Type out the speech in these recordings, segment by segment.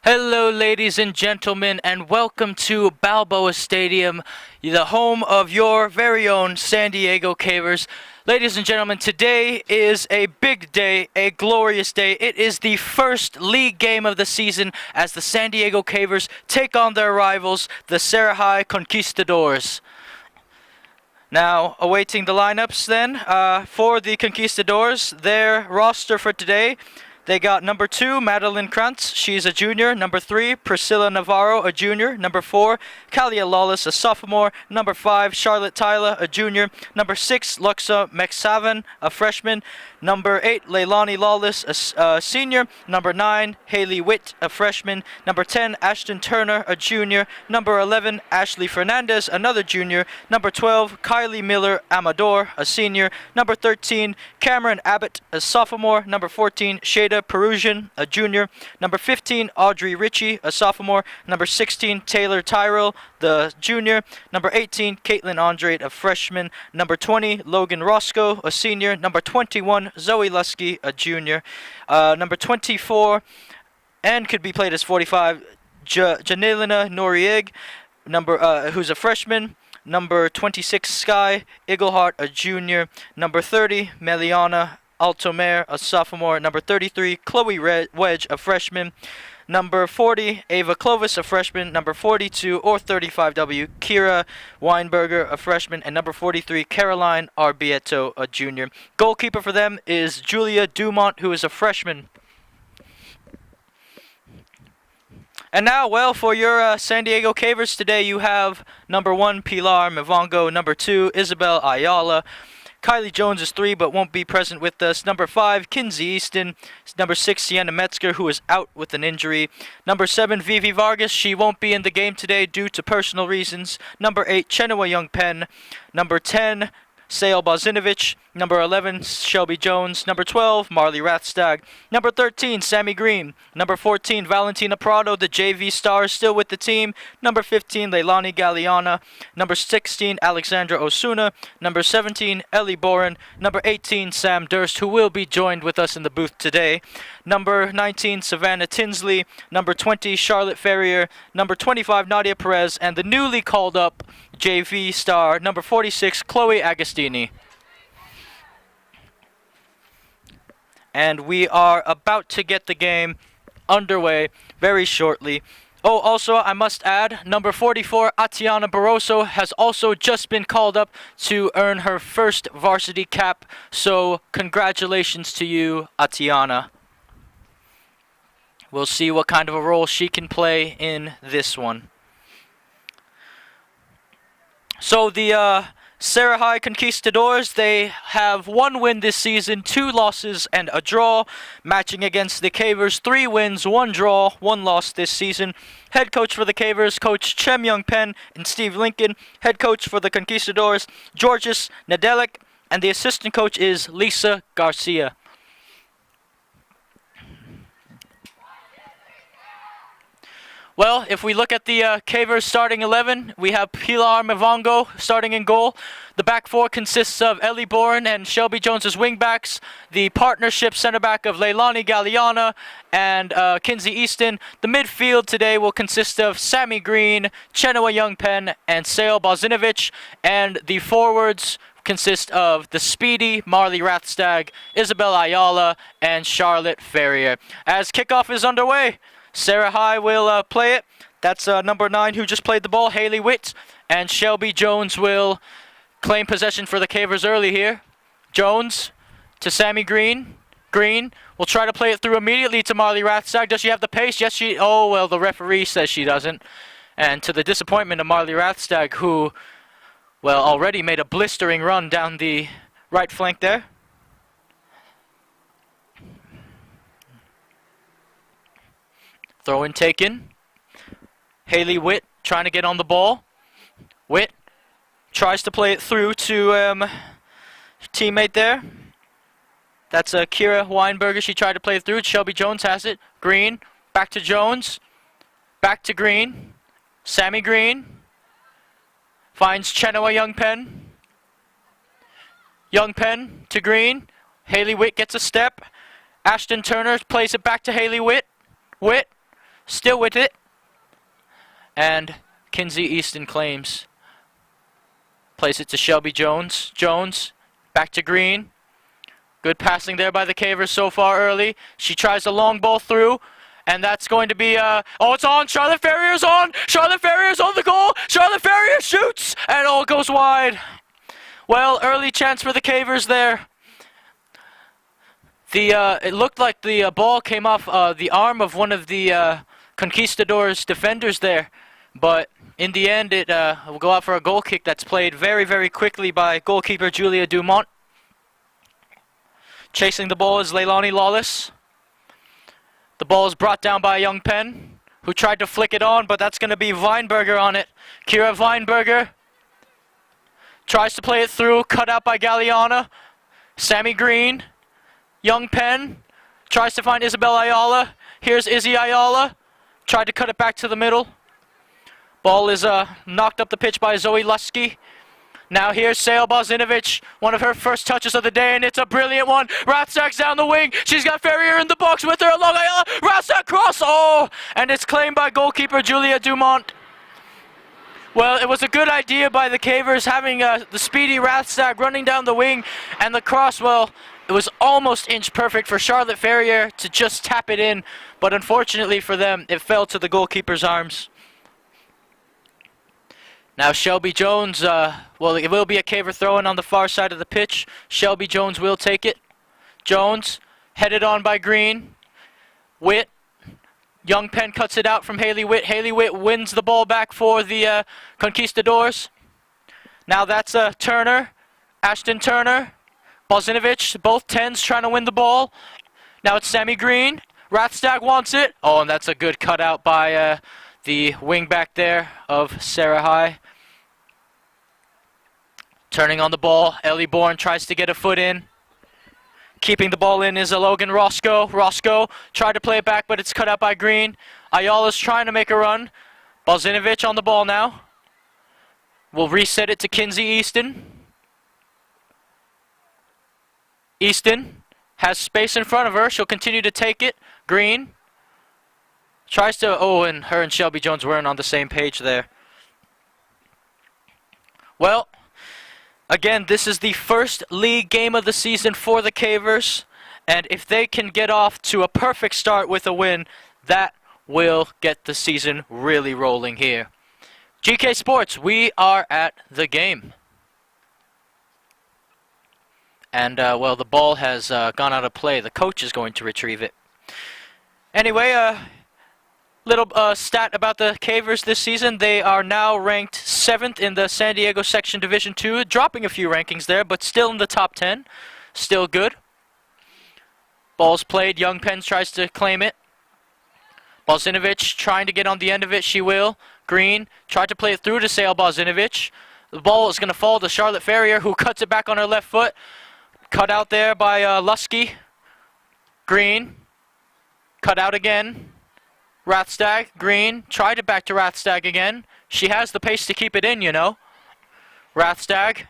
Hello, ladies and gentlemen, and welcome to Balboa Stadium, the home of your very own San Diego Cavers. Ladies and gentlemen, today is a big day, a glorious day. It is the first league game of the season as the San Diego Cavers take on their rivals, the Serra Conquistadors. Now, awaiting the lineups then, for the Conquistadors, their roster for today. They got number 2, Madeline Krantz, she's a junior. Number 3, Priscilla Navarro, a junior. Number 4, Kalia Lawless, a sophomore. Number 5, Charlotte Tyler, a junior. Number 6, Luxa Meksavan, a freshman. Number 8, Leilani Lawless, a senior. Number 9, Haley Witt, a freshman. Number 10, Ashton Turner, a junior. Number 11, Ashley Fernandez, another junior. Number 12, Kylie Miller Amador, a senior. Number 13, Cameron Abbott, a sophomore. Number 14, Shada Perusian, a junior. Number 15, Audrey Ritchie, a sophomore. Number 16, Taylor Tyrell, the junior. Number 18, Caitlin Andrade, a freshman. Number 20, Logan Roscoe, a senior. Number 21, Zoe Lusky, a junior. Number 24, and could be played as 45, Janelina Norieg, who's a freshman. Number 26, Sky Iglehart, a junior. Number 30, Meliana Altomer, a sophomore. Number 33, Chloe Wedge, a freshman. Number 40, Ava Clovis, a freshman. Number 42, or 35W, Kira Weinberger, a freshman. And number 43, Caroline Arbieto, a junior. Goalkeeper for them is Julia Dumont, who is a freshman. And now, well, for your San Diego Cavers today, you have number 1, Pilar Mivongo. Number 2, Isabel Ayala. Kylie Jones is 3 but won't be present with us. Number 5, Kinsey Easton. Number 6, Sienna Metzger, who is out with an injury. Number 7, Vivi Vargas. She won't be in the game today due to personal reasons. Number 8, Chenua Young Penn. Number 10, Sale Bozinovic. Number 11, Shelby Jones. Number 12, Marley Rathstag. Number 13, Sammy Green. Number 14, Valentina Prado, the JV star, is still with the team. Number 15, Leilani Galeana. Number 16, Alexandra Osuna. Number 17, Ellie Boren. Number 18, Sam Durst, who will be joined with us in the booth today. Number 19, Savannah Tinsley. Number 20, Charlotte Ferrier. Number 25, Nadia Perez. And the newly called up JV star, number 46, Chloe Agostini. And we are about to get the game underway very shortly. Oh, also, I must add, number 44, Atiana Barroso, has also just been called up to earn her first varsity cap. So, congratulations to you, Atiana. We'll see what kind of a role she can play in this one. So, the Serra Conquistadors, they have 1 win this season, 2 losses and a draw, matching against the Cavers, 3 wins, 1 draw, 1 loss this season. Head coach for the Cavers, Coach Chem Young Penn and Steve Lincoln. Head coach for the Conquistadors, Georges Nedelik, and the assistant coach is Lisa Garcia. Well, if we look at the Cavers starting 11, we have Pilar Mivongo starting in goal. The back 4 consists of Ellie Boren and Shelby Jones as wingbacks. The partnership center back of Leilani Galeana and Kinsey Easton. The midfield today will consist of Sammy Green, Chenua Young Penn, and Sale Bozinovic. And the forwards consist of the speedy Marley Rathstag, Isabel Ayala, and Charlotte Ferrier. As kickoff is underway, Serra High will play it. That's number 9 who just played the ball, Haley Witt. And Shelby Jones will claim possession for the Cavers early here. Jones to Sammy Green. Green will try to play it through immediately to Marley Rathstag. Does she have the pace? Yes, she... Oh, well, the referee says she doesn't. And to the disappointment of Marley Rathstag, who, well, already made a blistering run down the right flank there. Throw in taken. Haley Witt trying to get on the ball. Witt tries to play it through to teammate there. That's Kira Weinberger. She tried to play it through. Shelby Jones has it. Green. Back to Jones. Back to Green. Sammy Green. Finds Chenua Young Penn. Young Penn to Green. Haley Witt gets a step. Ashton Turner plays it back to Haley Witt. Witt still with it. And Kinsey Easton claims. Plays it to Shelby Jones. Jones, back to Green. Good passing there by the Cavers so far early. She tries a long ball through. And that's going to be, oh, it's on. Charlotte Ferrier's on. Charlotte Ferrier's on the goal. Charlotte Ferrier shoots. And it goes wide. Well, early chance for the Cavers there. It looked like the ball came off the arm of one of the Conquistadors defenders there. But in the end, it will go out for a goal kick that's played very, very quickly by goalkeeper Julia Dumont. Chasing the ball is Leilani Lawless. The ball is brought down by Young Penn, who tried to flick it on, but that's going to be Weinberger on it. Kira Weinberger tries to play it through, cut out by Galliana. Sammy Green, Young Penn, tries to find Isabel Ayala. Here's Izzy Ayala, tried to cut it back to the middle. Ball is knocked up the pitch by Zoe Lusky. Now here's Sail Bozinovic, one of her first touches of the day, and it's a brilliant one. Rathsack's down the wing. She's got Ferrier in the box with her along Ayala. Rathsack cross, oh! And it's claimed by goalkeeper Julia Dumont. Well, it was a good idea by the Cavers having the speedy Rathsack running down the wing, and the cross, well, it was almost inch perfect for Charlotte Ferrier to just tap it in, but unfortunately for them, it fell to the goalkeeper's arms. Now Shelby Jones, well, it will be a Caver throw-in on the far side of the pitch. Shelby Jones will take it. Jones, headed on by Green. Witt. Young Penn cuts it out from Haley Witt. Haley Witt wins the ball back for the Conquistadors. Now that's Turner. Ashton Turner. Bozinovic, both 10s trying to win the ball. Now it's Sammy Green. Rathstag wants it. Oh, and that's a good cutout by the wing back there of Serra High. Turning on the ball, Ellie Bourne tries to get a foot in. Keeping the ball in is a Logan Roscoe. Roscoe tried to play it back, but it's cut out by Green. Ayala's trying to make a run. Bozinovic on the ball now. We'll reset it to Kinsey Easton. Easton has space in front of her. She'll continue to take it. Green tries to, oh, and her and Shelby Jones weren't on the same page there. Well, again, this is the first league game of the season for the Cavers, and if they can get off to a perfect start with a win, that will get the season really rolling here. GK Sports, we are at the game. And, well, the ball has gone out of play. The coach is going to retrieve it. Anyway, little stat about the Cavers this season. They are now ranked 7th in the San Diego Section Division 2, dropping a few rankings there, but still in the top 10. Still good. Ball's played. Young Penn tries to claim it. Bozinovic trying to get on the end of it. She will. Green tried to play it through to Sail Bozinovic. The ball is going to fall to Charlotte Ferrier, who cuts it back on her left foot. Cut out there by Lusky. Green. Cut out again. Rathstag, Green, tried it back to Rathstag again. She has the pace to keep it in, you know. Rathstag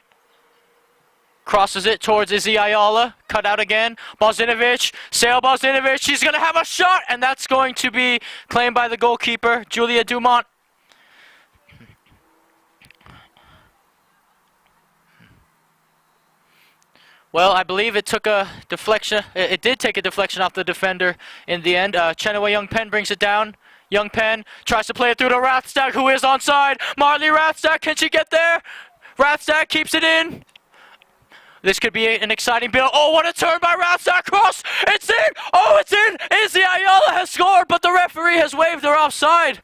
crosses it towards Izzy Ayala. Cut out again. Bozinovic, Sail Bozinovic. She's going to have a shot, and that's going to be claimed by the goalkeeper, Julia Dumont. Well, I believe it took a deflection. It did take a deflection off the defender in the end. Chenaway Young Penn brings it down. Young Penn tries to play it through to Rathstag, who is onside. Marley Rathstag, can she get there? Rathstag keeps it in. This could be an exciting build. Oh, what a turn by Rathstag. Cross. It's in. Oh, it's in. Izzy Ayala has scored, but the referee has waved her offside.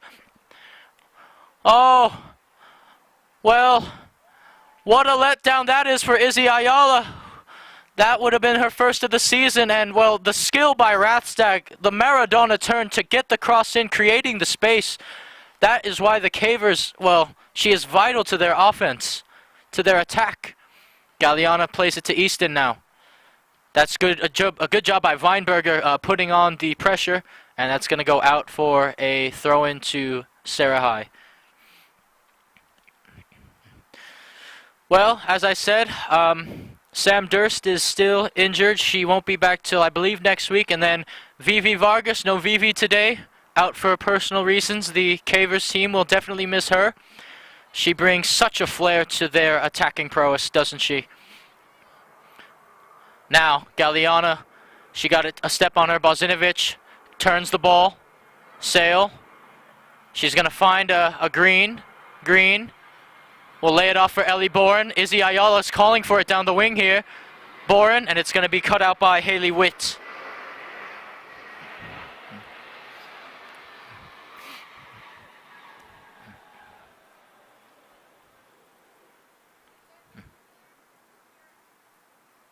Oh, well, what a letdown that is for Izzy Ayala. That would have been her first of the season, and, well, the skill by Rathstag, the Maradona turn to get the cross in, creating the space. That is why the Cavers, well, she is vital to their offense, to their attack. Galliana plays it to Easton now. That's good. A good job by Weinberger putting on the pressure, and that's going to go out for a throw-in to Serra High. Well, as I said, Sam Durst is still injured. She won't be back till, I believe, next week. And then Vivi Vargas, no Vivi today. out for personal reasons. The Cavers team will definitely miss her. She brings such a flair to their attacking prowess, doesn't she? Now, Galeana, she got a step on her. Bozinovic turns the ball. Sale. She's going to find a green. Green will lay it off for Ellie Boren. Izzy Ayala's calling for it down the wing here. Boren, and it's going to be cut out by Haley Witt.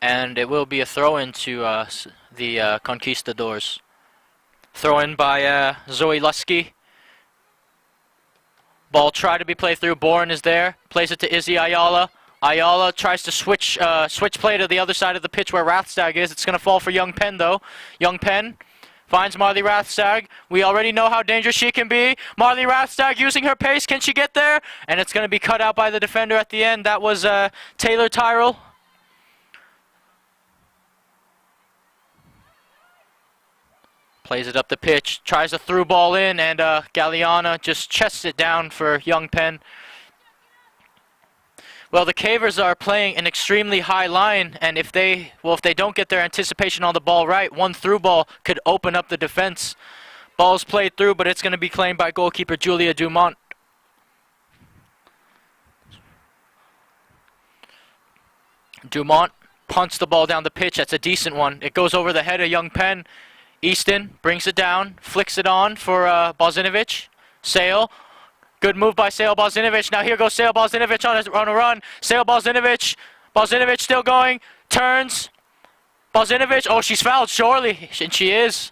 And it will be a throw-in to the Conquistadors. Throw-in by Zoe Lusky. Ball tried to be played through. Boren is there. Plays it to Izzy Ayala. Ayala tries to switch play to the other side of the pitch where Rathstag is. It's going to fall for Young Penn, though. Young Penn finds Marley Rathstag. We already know how dangerous she can be. Marley Rathstag using her pace. Can she get there? And it's going to be cut out by the defender at the end. That was Taylor Tyrell. Plays it up the pitch, tries a through ball in, and Galeana just chests it down for Young Penn. Well, the Cavers are playing an extremely high line, and if they don't get their anticipation on the ball right, one through ball could open up the defense. Ball's played through, but it's going to be claimed by goalkeeper Julia Dumont. Dumont punts the ball down the pitch. That's a decent one. It goes over the head of Young Penn. Easton brings it down, flicks it on for Bozinovic. Sale. Good move by Sale Bozinovic. Now here goes Sale Bozinovic on a run. Sale Bozinovic. Bozinovic still going. Turns. Bozinovic. Oh, she's fouled, surely. And she is.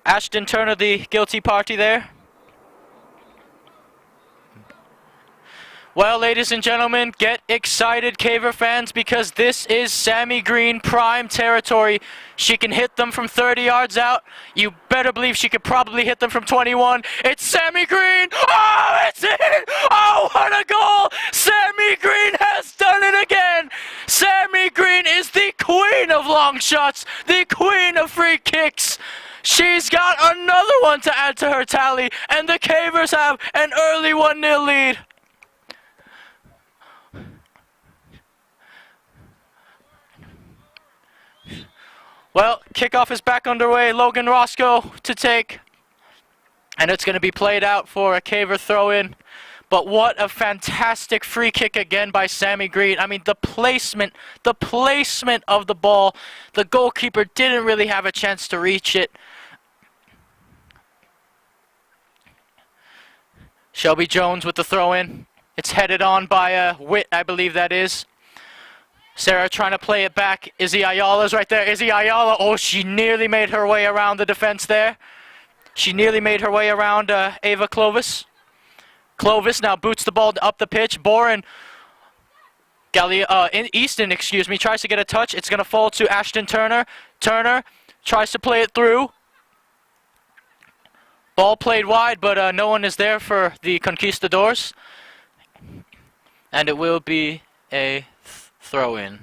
Ashton Turner, the guilty party there. Well, ladies and gentlemen, get excited, Caver fans, because this is Sammy Green prime territory. She can hit them from 30 yards out. You better believe she could probably hit them from 21. It's Sammy Green. Oh, it's in! Oh, what a goal! Sammy Green has done it again! Sammy Green is the queen of long shots, the queen of free kicks. She's got another one to add to her tally, and the Cavers have an early 1-0 lead. Well, kickoff is back underway. Logan Roscoe to take. And it's going to be played out for a Caver throw-in. But what a fantastic free kick again by Sammy Green. I mean, the placement of the ball. The goalkeeper didn't really have a chance to reach it. Shelby Jones with the throw-in. It's headed on by Witt, I believe that is. Sarah trying to play it back. Izzy Ayala's right there. Izzy Ayala, oh, she nearly made her way around the defense there. She nearly made her way around Ava Clovis. Clovis now boots the ball up the pitch. Boren, Easton, excuse me, tries to get a touch. It's going to fall to Ashton Turner. Turner tries to play it through. Ball played wide, but no one is there for the Conquistadors. And it will be a throw-in.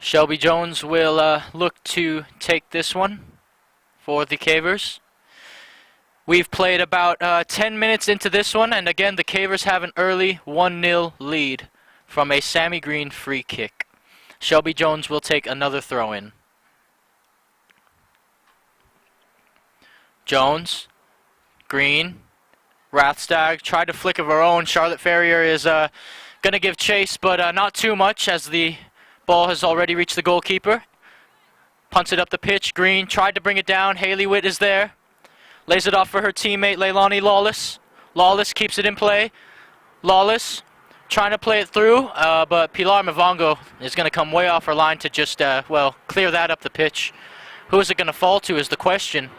Shelby Jones will look to take this one for the Cavers. We've played about 10 minutes into this one, and again the Cavers have an early 1-0 lead from a Sammy Green free kick. Shelby Jones will take another throw-in. Jones. Green, Rathstag tried to flick of her own. Charlotte Ferrier is going to give chase, but not too much as the ball has already reached the goalkeeper. Punts it up the pitch. Green tried to bring it down. Haley Witt is there. Lays it off for her teammate, Leilani Lawless. Lawless keeps it in play. Lawless trying to play it through, but Pilar Mavongo is going to come way off her line to just, clear that up the pitch. Who is it going to fall to is the question.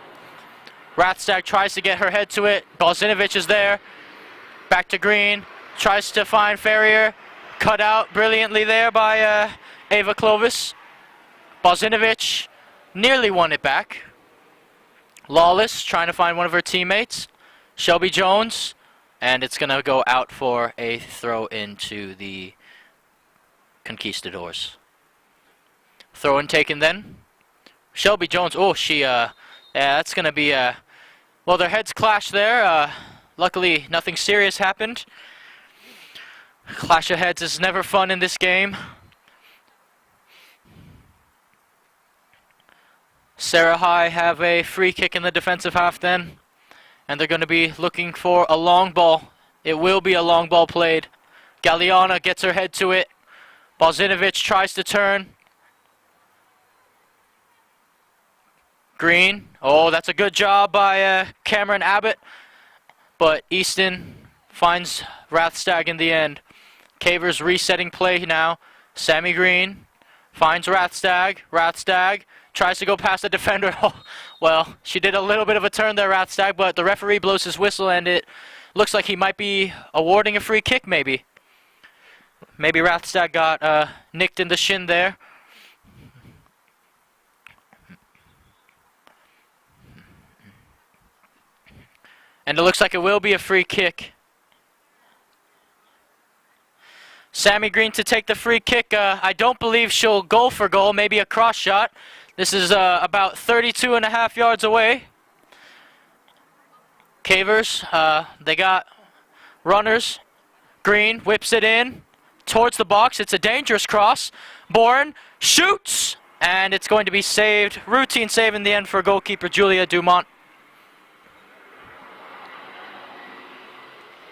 Rathstag tries to get her head to it. Bozinovic is there. Back to Green. Tries to find Ferrier. Cut out brilliantly there by Ava Clovis. Bozinovic nearly won it back. Lawless trying to find one of her teammates. Shelby Jones. And it's going to go out for a throw into the Conquistadors. Throw in taken then. Shelby Jones. Oh, yeah, that's going to be, well, their heads clashed there. Luckily, nothing serious happened. Clash of heads is never fun in this game. Serra High have a free kick in the defensive half then. And they're going to be looking for a long ball. It will be a long ball played. Galeana gets her head to it. Balzinovic tries to turn. Green. Oh, that's a good job by Cameron Abbott. But Easton finds Rathstag in the end. Cavers resetting play now. Sammy Green finds Rathstag. Rathstag tries to go past the defender. Oh, well, she did a little bit of a turn there, Rathstag, but the referee blows his whistle and it looks like he might be awarding a free kick maybe. Maybe Rathstag got nicked in the shin there. And it looks like it will be a free kick. Sammy Green to take the free kick. I don't believe she'll go for goal. Maybe a cross shot. This is about 32.5 yards away. Cavers, they got runners. Green whips it in towards the box. It's a dangerous cross. Bourne shoots. And it's going to be saved. Routine save in the end for goalkeeper Julia Dumont.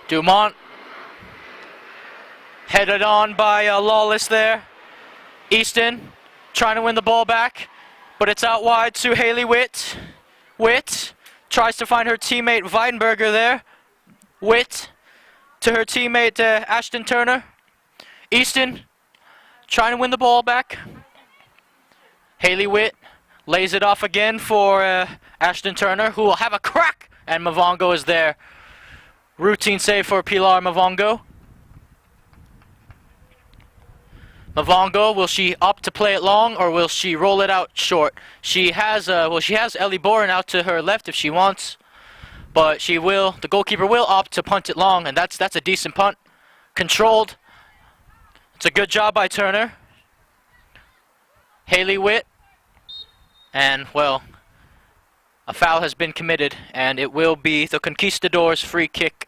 Dumont headed on by Lawless there. Easton trying to win the ball back, but it's out wide to Haley Witt. Witt tries to find her teammate Weidenberger there. Witt to her teammate Ashton Turner. Easton trying to win the ball back. Haley Witt lays it off again for Ashton Turner, who will have a crack, and Mavongo is there. Routine save for Pilar Mavongo. Mavongo, will she opt to play it long or will she roll it out short? She has Ellie Boren out to her left if she wants, but the goalkeeper will opt to punt it long, and that's a decent punt. Controlled. It's a good job by Turner. Haley Witt. And, well, a foul has been committed, and it will be the Conquistadors' free kick.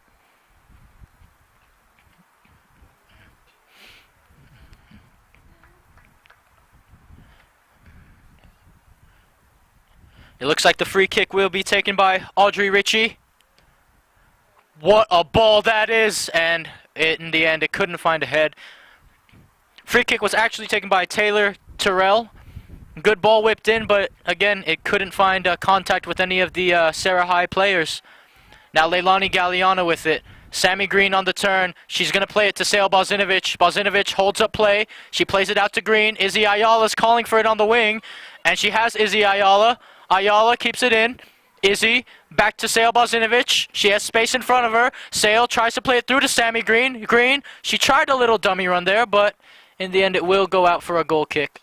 It looks like the free kick will be taken by Audrey Ritchie. What a ball that is! And in the end, it couldn't find a head. Free kick was actually taken by Taylor Terrell. Good ball whipped in, but again, it couldn't find contact with any of the Serra High players. Now Leilani Galeana with it. Sammy Green on the turn. She's going to play it to Sale Balzinovic. Balzinovic holds up play. She plays it out to Green. Izzy Ayala's calling for it on the wing. And she has Izzy Ayala. Ayala keeps it in. Izzy back to Sale Balzinovic. She has space in front of her. Sale tries to play it through to Sammy Green. Green, she tried a little dummy run there, but in the end it will go out for a goal kick.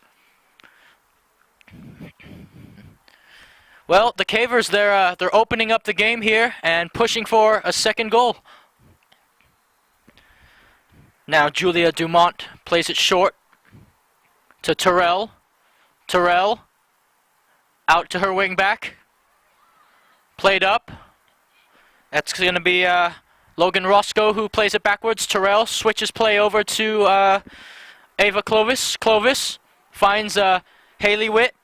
Well, the Cavers, they're opening up the game here and pushing for a second goal. Now Julia Dumont plays it short to Terrell. Terrell out to her wing back. Played up. That's going to be Logan Roscoe who plays it backwards. Terrell switches play over to Ava Clovis. Clovis finds Haley Witt.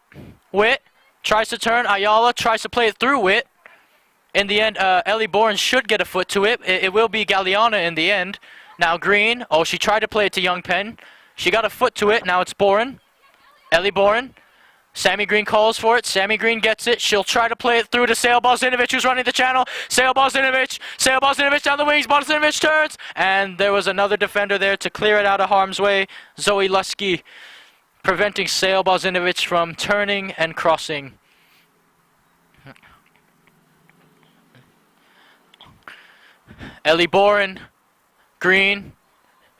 Witt tries to turn. Ayala tries to play it through Witt. In the end, Ellie Bourne should get a foot to it. It will be Galeana in the end. Now Green. Oh, she tried to play it to Young Penn. She got a foot to it. Now it's Bourne. Ellie Bourne. Sammy Green calls for it. Sammy Green gets it. She'll try to play it through to Sale Balzinovic, who's running the channel. Sale Balzinovic. Sale Balzinovic down the wings. Balzinovic turns. And there was another defender there to clear it out of harm's way. Zoe Lusky preventing Sale Balzinovic from turning and crossing. Ellie Boren. Green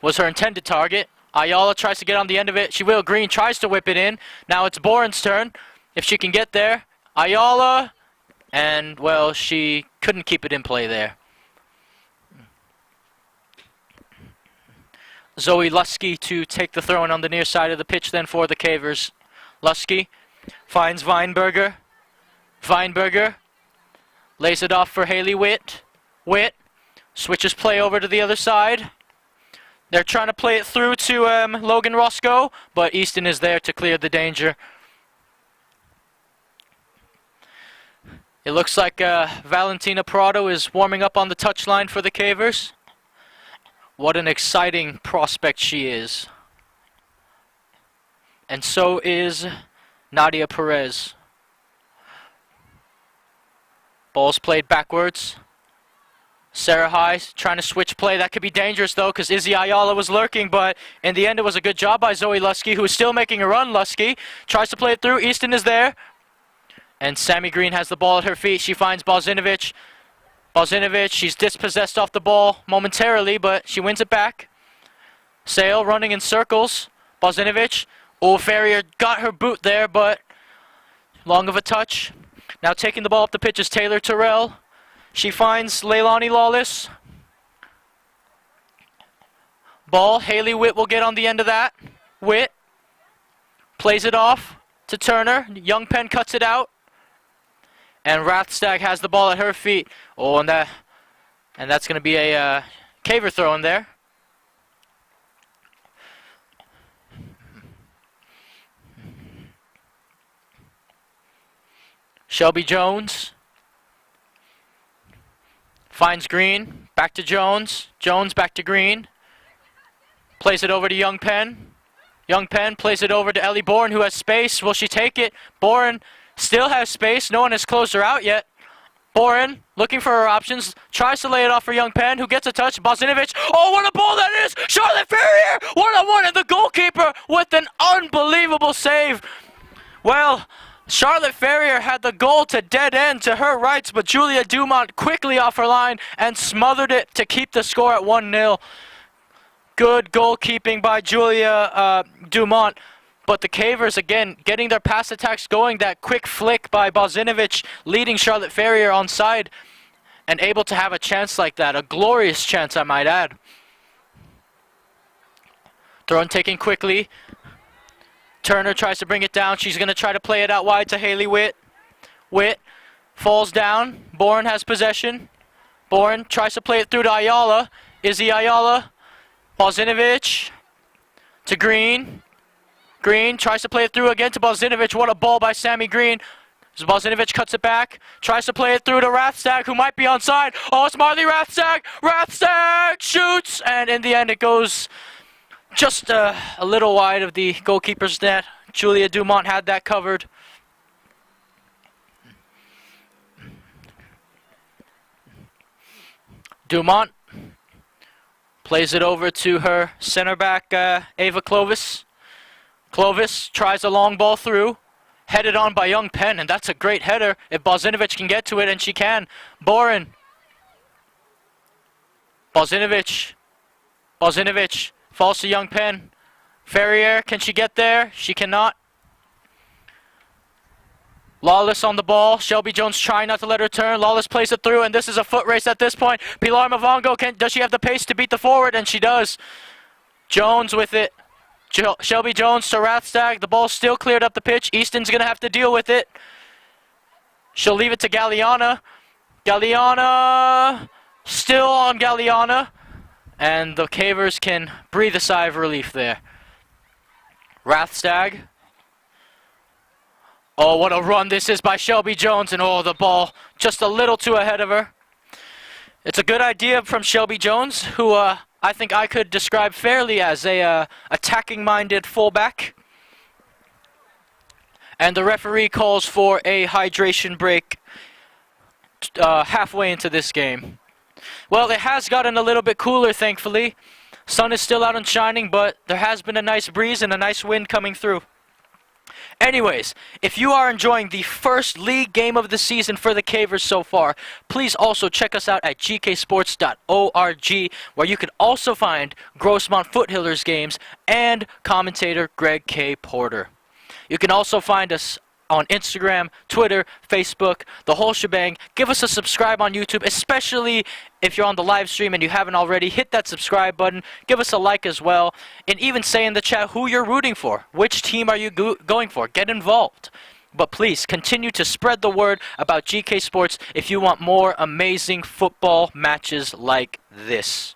was her intended target. Ayala tries to get on the end of it. She will. Green tries to whip it in. Now it's Boren's turn. If she can get there. Ayala. And, well, she couldn't keep it in play there. Zoe Lusky to take the throw-in on the near side of the pitch then for the Cavers. Lusky finds Weinberger. Weinberger lays it off for Haley Witt. Witt switches play over to the other side. They're trying to play it through to Logan Roscoe, but Easton is there to clear the danger. It looks like Valentina Prado is warming up on the touchline for the Cavers. What an exciting prospect she is. And so is Nadia Perez. Ball's played backwards. Sarah High trying to switch play. That could be dangerous though, because Izzy Ayala was lurking, but in the end it was a good job by Zoe Lusky, who is still making a run. Lusky tries to play it through. Easton is there. And Sammy Green has the ball at her feet. She finds Balzinovic. Balzinovic, she's dispossessed off the ball momentarily, but she wins it back. Sale running in circles. Balzinovic. Oh, Ferrier got her boot there, but long of a touch. Now taking the ball up the pitch is Taylor Terrell. She finds Leilani Lawless. Ball, Haley Witt will get on the end of that. Witt plays it off to Turner. Young Penn cuts it out. And Rathstag has the ball at her feet. Oh, and that's going to be a Caver throw in there. Shelby Jones finds Green. Back to Jones. Jones back to Green. Plays it over to Young Penn. Young Penn plays it over to Ellie Bourne, who has space. Will she take it? Bourne still has space. No one has closed her out yet. Boren, looking for her options, tries to lay it off for Young Penn, who gets a touch. Bozinovic, oh, what a ball that is! Charlotte Ferrier, 1-on-1, and the goalkeeper with an unbelievable save. Well, Charlotte Ferrier had the goal to dead end to her rights, but Julia Dumont quickly off her line and smothered it to keep the score at 1-0. Good goalkeeping by Julia Dumont. But the Cavers, again, getting their pass attacks going. That quick flick by Bozinovic leading Charlotte Ferrier on side and able to have a chance like that. A glorious chance, I might add. Throw taken quickly. Turner tries to bring it down. She's going to try to play it out wide to Haley Witt. Witt falls down. Bourne has possession. Bourne tries to play it through to Ayala. Izzy Ayala. Bozinovic to Green. Green tries to play it through again to Balzinovic. What a ball by Sammy Green. Balzinovic cuts it back. Tries to play it through to Rathstag, who might be onside. Oh, it's Marley Rathstag. Rathstag shoots. And in the end, it goes just a little wide of the goalkeeper's net. Julia Dumont had that covered. Dumont plays it over to her center back, Ava Clovis. Clovis tries a long ball through, headed on by Young Penn, and that's a great header if Balzinovic can get to it, and she can. Boren. Balzinovic falls to Young Penn. Ferrier, can she get there? She cannot. Lawless on the ball. Shelby Jones trying not to let her turn. Lawless plays it through, and this is a foot race at this point. Pilar Mavongo, does she have the pace to beat the forward? And she does. Jones with it. Shelby Jones to Rathstag. The ball still cleared up the pitch. Easton's going to have to deal with it. She'll leave it to Galliana. Galliana still on Galliana. And the Cavers can breathe a sigh of relief there. Rathstag. Oh, what a run this is by Shelby Jones. And oh, the ball just a little too ahead of her. It's a good idea from Shelby Jones, who I think I could describe fairly as a attacking-minded fullback. And the referee calls for a hydration break halfway into this game. Well, it has gotten a little bit cooler, thankfully. Sun is still out and shining, but there has been a nice breeze and a nice wind coming through. Anyways, if you are enjoying the first league game of the season for the Cavers so far, please also check us out at gksports.org, where you can also find Grossmont Foothillers games and commentator Greg K. Porter. You can also find us on Instagram, Twitter, Facebook, the whole shebang. Give us a subscribe on YouTube, especially if you're on the live stream and you haven't already. Hit that subscribe button. Give us a like as well. And even say in the chat who you're rooting for. Which team are you going for? Get involved. But please, continue to spread the word about GK Sports if you want more amazing football matches like this.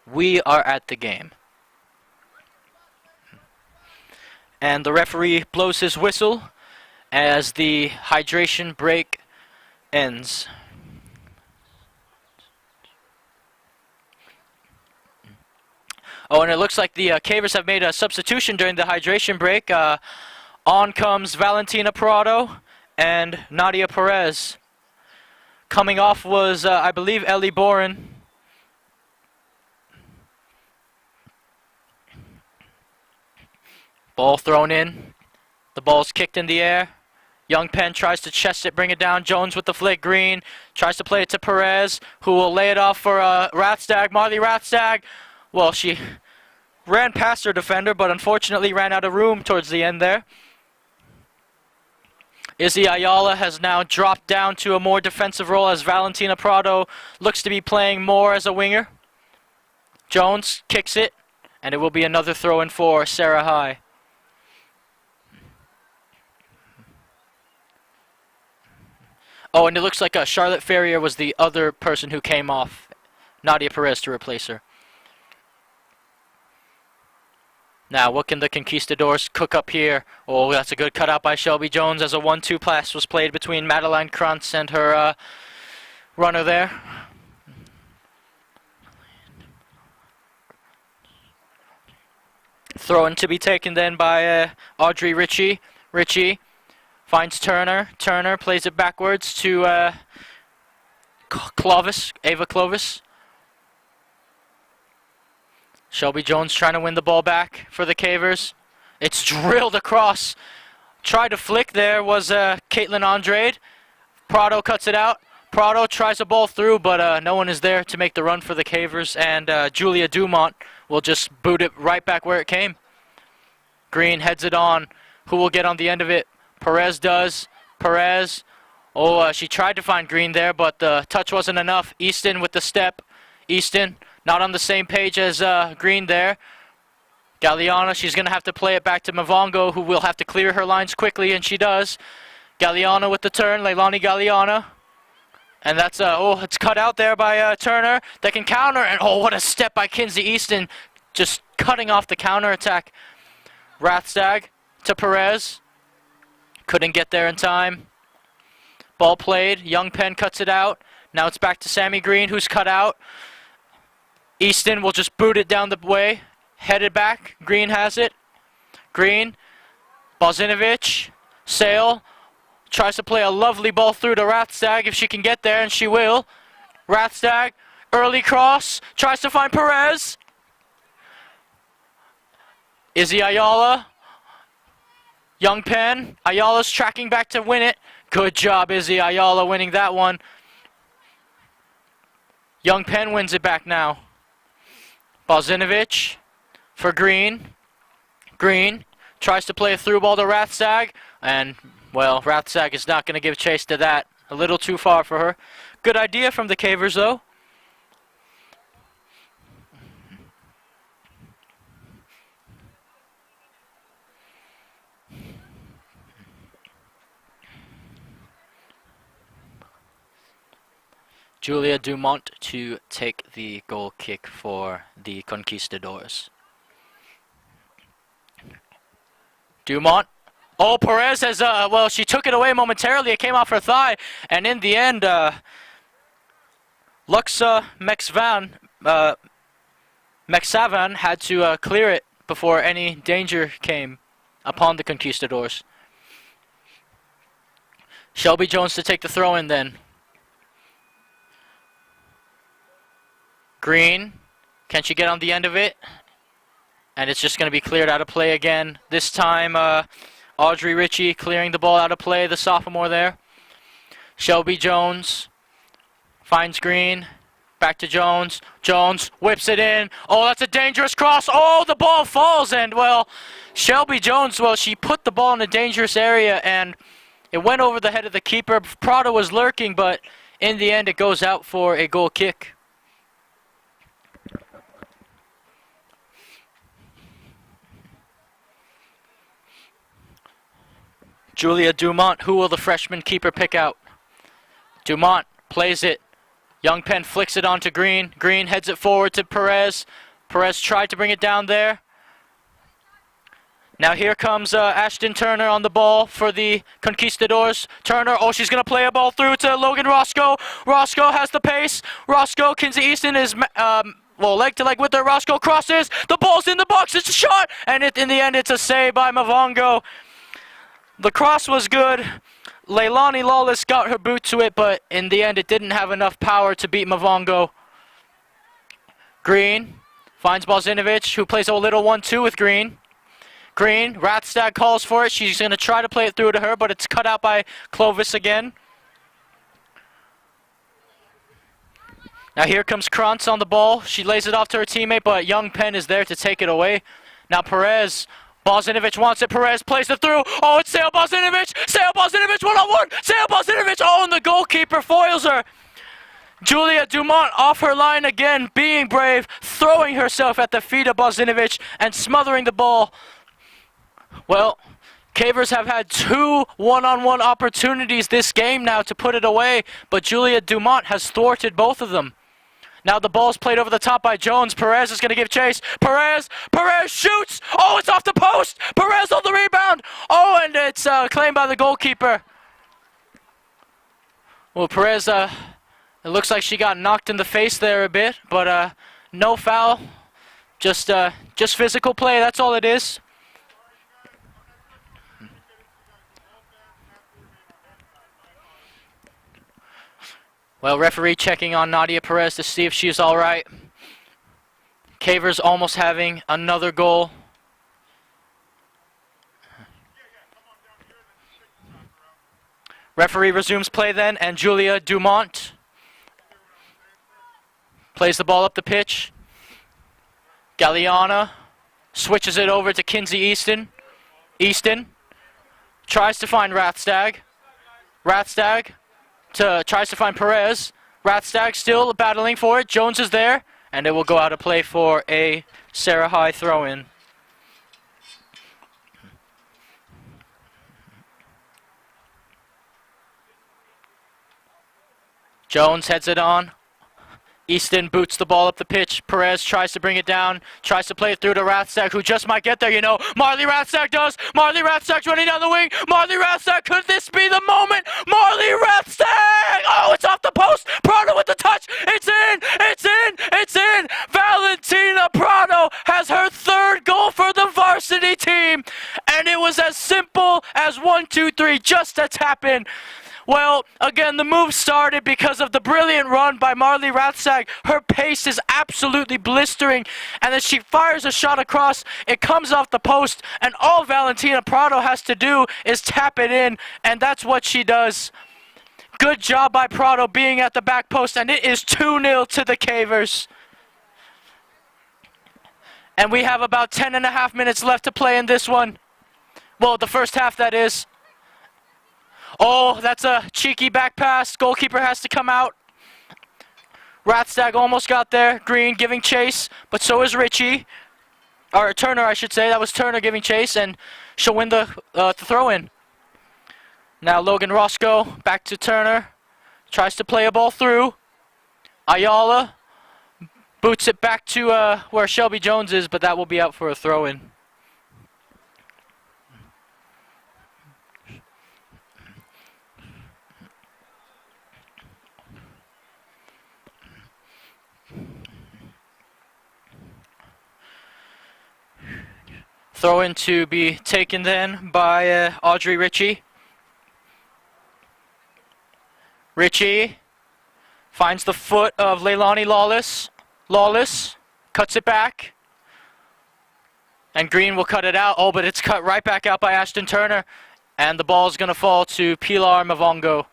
We are at the game. And the referee blows his whistle as the hydration break ends. Oh, and it looks like the Cavers have made a substitution during the hydration break. On comes Valentina Parado and Nadia Perez. Coming off was, I believe, Ellie Boren. Ball thrown in. The ball's kicked in the air. Young Penn tries to chest it, bring it down. Jones with the flick. Green tries to play it to Perez, who will lay it off for Rathstag. Marley Rathstag. Well, she ran past her defender, but unfortunately ran out of room towards the end there. Izzy Ayala has now dropped down to a more defensive role as Valentina Prado looks to be playing more as a winger. Jones kicks it, and it will be another throw-in for Sarah High. Oh, and it looks like Charlotte Ferrier was the other person who came off. Nadia Perez to replace her. Now, what can the Conquistadors cook up here? Oh, that's a good cutout by Shelby Jones as a 1-2 pass was played between Madeline Krantz and her runner there. Throw-in to be taken then by Audrey Ritchie. Ritchie finds Turner. Turner plays it backwards to Clovis, Ava Clovis. Shelby Jones trying to win the ball back for the Cavers. It's drilled across. Tried to flick there was Caitlin Andrade. Prado cuts it out. Prado tries a ball through, but no one is there to make the run for the Cavers, and Julia Dumont will just boot it right back where it came. Green heads it on. Who will get on the end of it? Perez does. Perez. Oh, she tried to find Green there, but the touch wasn't enough. Easton with the step. Easton not on the same page as Green there. Galliana, she's going to have to play it back to Mavongo, who will have to clear her lines quickly, and she does. Galliana with the turn, Leilani Galliana. And that's, it's cut out there by Turner. They can counter, and oh, what a step by Kinsey Easton, just cutting off the counterattack. Rathstag to Perez. Couldn't get there in time. Ball played. Young Penn cuts it out. Now it's back to Sammy Green, who's cut out. Easton will just boot it down the way. Headed back. Green has it. Green. Bozinovic. Sale. Tries to play a lovely ball through to Rathstag if she can get there, and she will. Rathstag. Early cross. Tries to find Perez. Izzy Ayala. Young Penn. Ayala's tracking back to win it. Good job, Izzy Ayala, winning that one. Young Penn wins it back now. Bozinovic for Green. Green tries to play a through ball to Rathstag, and, well, Rathstag is not going to give chase to that. A little too far for her. Good idea from the Cavers, though. Julia Dumont to take the goal kick for the Conquistadors. Dumont. Oh, Perez has, well, she took it away momentarily. It came off her thigh. And in the end, Luxa Mexavan had to clear it before any danger came upon the Conquistadors. Shelby Jones to take the throw in then. Green, can she get on the end of it? And it's just going to be cleared out of play again. This time, Audrey Ritchie clearing the ball out of play, the sophomore there. Shelby Jones finds Green, Back to Jones. Jones whips it in. Oh, that's a dangerous cross. Oh, the ball falls. And, well, Shelby Jones, well, she put the ball in a dangerous area, and it went over the head of the keeper. Prado was lurking, but in the end, it goes out for a goal kick. Julia Dumont, who will the freshman keeper pick out? Dumont plays it. Young Penn flicks it onto Green. Green heads it forward to Perez. Perez tried to bring it down there. Now here comes Ashton Turner on the ball for the Conquistadors. Turner, oh, she's going to play a ball through to Logan Roscoe. Roscoe has the pace. Roscoe, Kinsey Easton is, well, leg to leg with her. Roscoe crosses. The ball's in the box. It's a shot. And in the end, it's a save by Mavongo. The cross was good. Leilani Lawless got her boot to it, but in the end, it didn't have enough power to beat Mavongo. Green finds Balzinovich, who plays a little 1-2 with Green. Green, Ratstad calls for it. She's going to try to play it through to her, but it's cut out by Clovis again. Now here comes Krantz on the ball. She lays it off to her teammate, but Young Penn is there to take it away. Now Perez. Balzinovich wants it. Perez plays it through. Oh, it's Sale Balzinovich. Sale Balzinovich one-on-one. Sale Balzinovich. Oh, and the goalkeeper foils her. Julia Dumont off her line again, being brave, throwing herself at the feet of Balzinovich and smothering the ball. Well, Cavers have had 2 one-on-one opportunities this game now to put it away, but Julia Dumont has thwarted both of them. Now the ball's played over the top by Jones. Perez is going to give chase. Perez shoots. Oh, it's off the post. Perez on the rebound. Oh, and it's claimed by the goalkeeper. Well, Perez, it looks like she got knocked in the face there a bit, but no foul. Just physical play. That's all it is. Well, referee checking on Nadia Perez to see if she's all right. Cavers almost having another goal. Referee resumes play then, and Julia Dumont plays the ball up the pitch. Galliana switches it over to Kinsey Easton. Easton tries to find Rathstag. Rathstag tries to find Perez. Rathstag still battling for it. Jones is there, and it will go out of play for a Serra High throw-in. Jones heads it on. Easton boots the ball up the pitch. Perez tries to bring it down, tries to play it through to Rathstag, who just might get there, you know. Marley Rathstag does. Marley Rathstag's running down the wing. Marley Rathstag, could this be the moment? Marley Rathstag! Oh, it's off the post. Prado with the touch. It's in. It's in. It's in. Valentina Prado has her 3rd goal for the varsity team. And it was as simple as 1, 2, 3, just to tap in. Well, again, the move started because of the brilliant run by Marley Rathstag. Her pace is absolutely blistering, and as she fires a shot across, it comes off the post, and all Valentina Prado has to do is tap it in, and that's what she does. Good job by Prado being at the back post, and it is 2-0 to the Cavers. And we have about 10.5 minutes left to play in this one. Well, the first half, that is. Oh, that's a cheeky back pass. Goalkeeper has to come out. Rathstag almost got there. Green giving chase, but so is Richie. Or Turner, I should say. That was Turner giving chase, and she'll win the throw-in. Now Logan Roscoe back to Turner. Tries to play a ball through. Ayala boots it back to where Shelby Jones is, but that will be out for a throw-in. Throw-in to be taken then by Audrey Ritchie. Ritchie finds the foot of Leilani Lawless. Lawless cuts it back. And Green will cut it out. Oh, but it's cut right back out by Ashton Turner. And the ball is going to fall to Pilar Mavongo.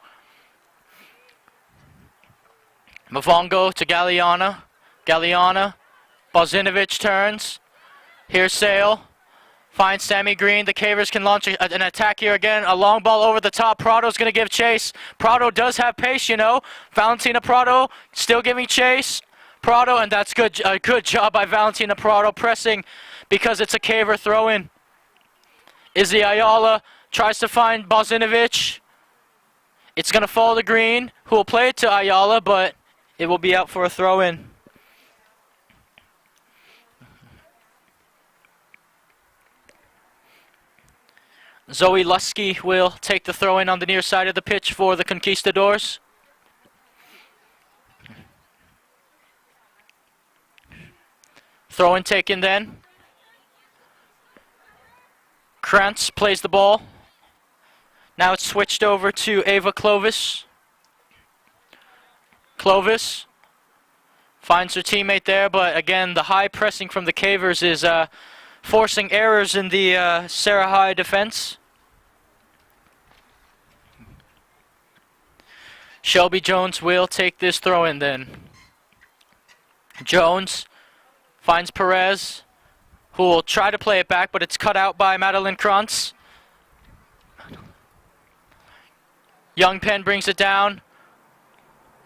Mavongo to Galeana. Galeana. Bozinovic turns. Here's Sale. Finds Sammy Green. The Cavers can launch an attack here again. A long ball over the top. Prado's going to give chase. Prado does have pace, you know. Valentina Prado still giving chase. Prado, and that's good. A good job by Valentina Prado pressing because it's a Caver throw-in. Izzy Ayala tries to find Bozinovic. It's going to fall to Green, who will play it to Ayala, but it will be out for a throw-in. Zoe Lusky will take the throw-in on the near side of the pitch for the Conquistadors. Throw-in taken then. Krantz plays the ball. Now it's switched over to Ava Clovis. Clovis finds her teammate there, but again, the high pressing from the Cavers is forcing errors in the Serra High defense. Shelby Jones will take this throw-in then. Jones finds Perez, who will try to play it back, but it's cut out by Madeline Krantz. Young Penn brings it down.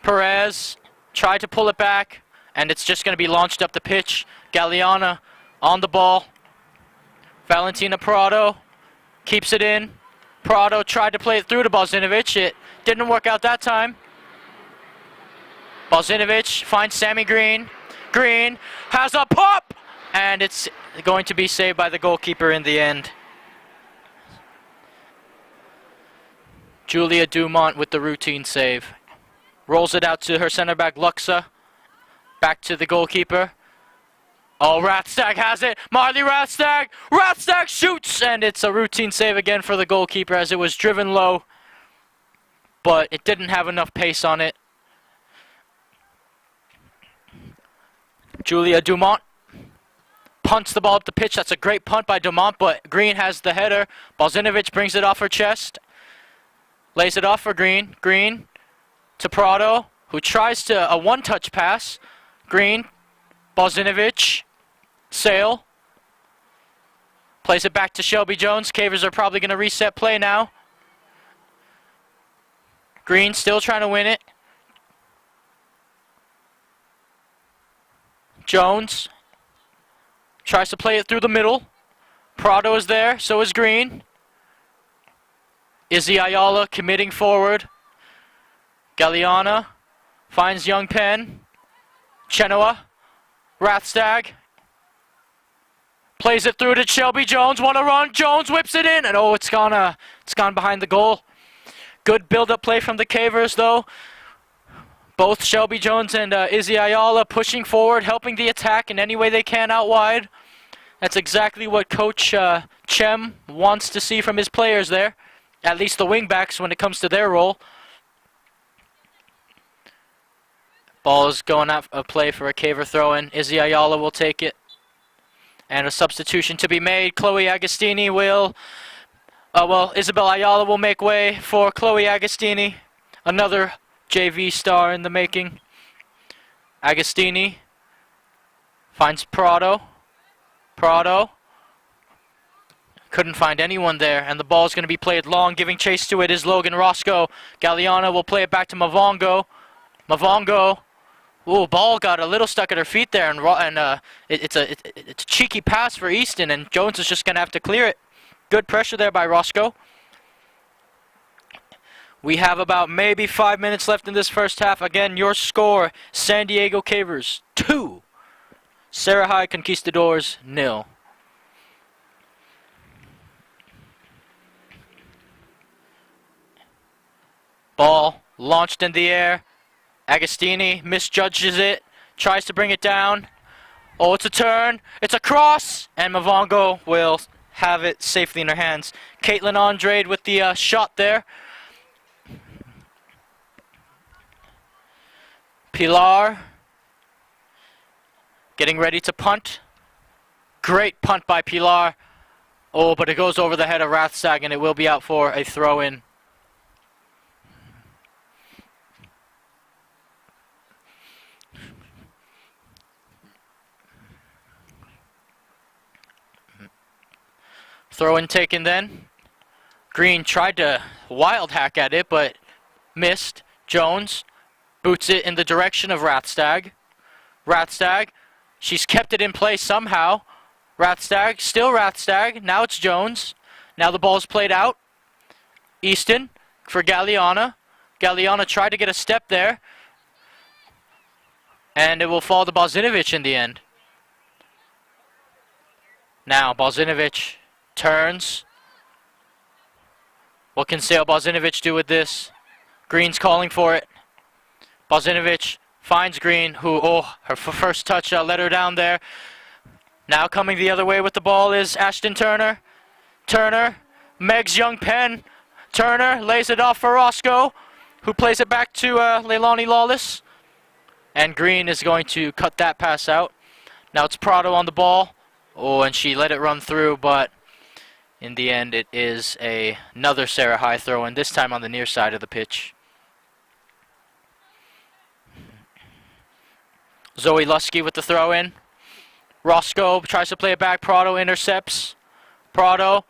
Perez tried to pull it back, and it's just going to be launched up the pitch. Galeana on the ball. Valentina Prado keeps it in. Prado tried to play it through to Bozinovic. It didn't work out that time. Bozinovic finds Sammy Green. Green has a pop! And it's going to be saved by the goalkeeper in the end. Julia Dumont with the routine save. Rolls it out to her center back, Luxa. Back to the goalkeeper. Oh, Rathstag has it. Marley Rathstag. Rathstag shoots, and it's a routine save again for the goalkeeper as it was driven low, but it didn't have enough pace on it. Julia Dumont punts the ball up the pitch. That's a great punt by Dumont, but Green has the header. Bozinovic brings it off her chest. Lays it off for Green. Green to Prado, who tries to a one-touch pass. Green, Bozinovic, Sale. Plays it back to Shelby Jones. Cavers are probably going to reset play now. Green still trying to win it. Jones tries to play it through the middle. Prado is there, so is Green. Izzy Ayala committing forward. Galeana finds Young Penn. Chenoa. Rathstag. Plays it through to Shelby Jones. Wanna run? Jones whips it in, and oh, it's gone behind the goal. Good build-up play from the Cavers, though. Both Shelby Jones and Izzy Ayala pushing forward, helping the attack in any way they can out wide. That's exactly what Coach Chem wants to see from his players there. At least the wingbacks when it comes to their role. Ball is going out of play for a Caver throw-in. Izzy Ayala will take it. And a substitution to be made. Chloe Agostini will... Isabel Ayala will make way for Chloe Agostini. Another JV star in the making. Agostini finds Prado. Prado couldn't find anyone there, and the ball is going to be played long. Giving chase to it is Logan Roscoe. Galeana will play it back to Mavongo. Mavongo. Ooh, ball got a little stuck at her feet there, and it's a cheeky pass for Easton, and Jones is just going to have to clear it. Good pressure there by Roscoe. We have about maybe 5 minutes left in this first half. Again, your score, San Diego Cavers 2, Serra High Conquistadors 0. Ball launched in the air. Agostini misjudges it, tries to bring it down. Oh, it's a turn, it's a cross, and Mavongo will have it safely in her hands. Caitlin Andrade with the shot there. Pilar getting ready to punt. Great punt by Pilar. Oh, but it goes over the head of Rathstag, and it will be out for a throw-in. Throw in taken then. Green tried to wild hack at it, but missed. Jones boots it in the direction of Rathstag. Rathstag, she's kept it in place somehow. Rathstag, still Rathstag. Now it's Jones. Now the ball's played out. Easton for Galliana. Galliana tried to get a step there. And it will fall to Bozinovic in the end. Now Bozinovic turns. What can Sale Bozinovic do with this? Green's calling for it. Bozinovic finds Green, who, her first touch let her down there. Now coming the other way with the ball is Ashton Turner. Turner, Meg's young pen. Turner lays it off for Roscoe, who plays it back to Leilani Lawless. And Green is going to cut that pass out. Now it's Prado on the ball. And she let it run through, but in the end it is another Serra High throw, and this time on the near side of the pitch. Zoe Lusky with the throw in. Roscoe tries to play it back. Prado intercepts. Prado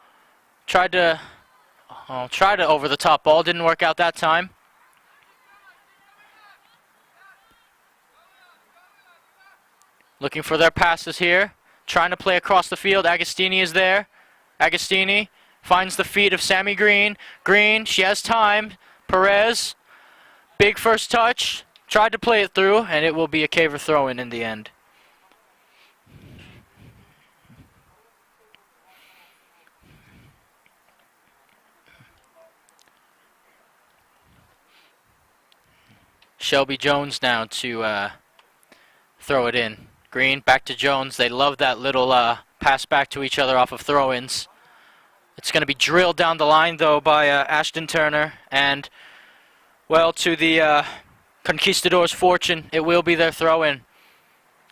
tried to over the top ball. Didn't work out that time. Looking for their passes here. Trying to play across the field. Agostini is there. Agostini finds the feet of Sammy Green. Green, she has time. Perez, big first touch. Tried to play it through, and it will be a Caver throw-in in the end. Shelby Jones now to throw it in. Green back to Jones. They love that little pass back to each other off of throw-ins. It's going to be drilled down the line, though, by Ashton Turner. And, well, to the Conquistadors' fortune, it will be their throw-in.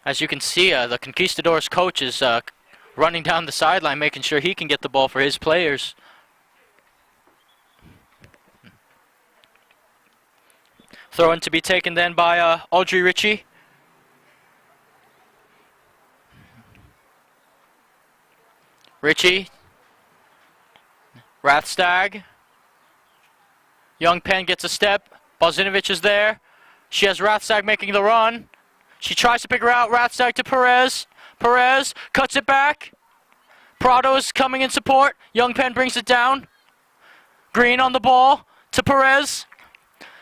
As you can see, the Conquistadors' coach is running down the sideline, making sure he can get the ball for his players. Throw-in to be taken then by Audrey Ritchie. Ritchie, Rathstag, Young Penn gets a step, Bozinovic is there, she has Rathstag making the run, she tries to pick her out, Rathstag to Perez, Perez cuts it back, Prado is coming in support, Young Penn brings it down, Green on the ball to Perez,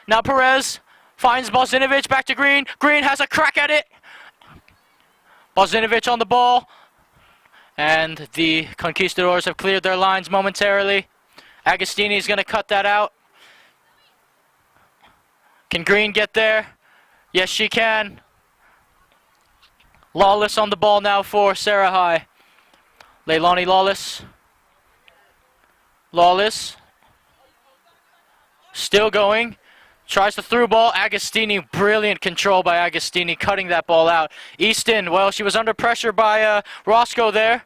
now Perez finds Bozinovic, back to Green, Green has a crack at it, Bozinovic on the ball, and the Conquistadors have cleared their lines momentarily. Agostini is going to cut that out. Can Green get there? Yes, she can. Lawless on the ball now for Serra High. Leilani Lawless. Lawless. Still going. Tries the through ball. Agostini, brilliant control by Agostini, cutting that ball out. Easton, well, she was under pressure by Roscoe there.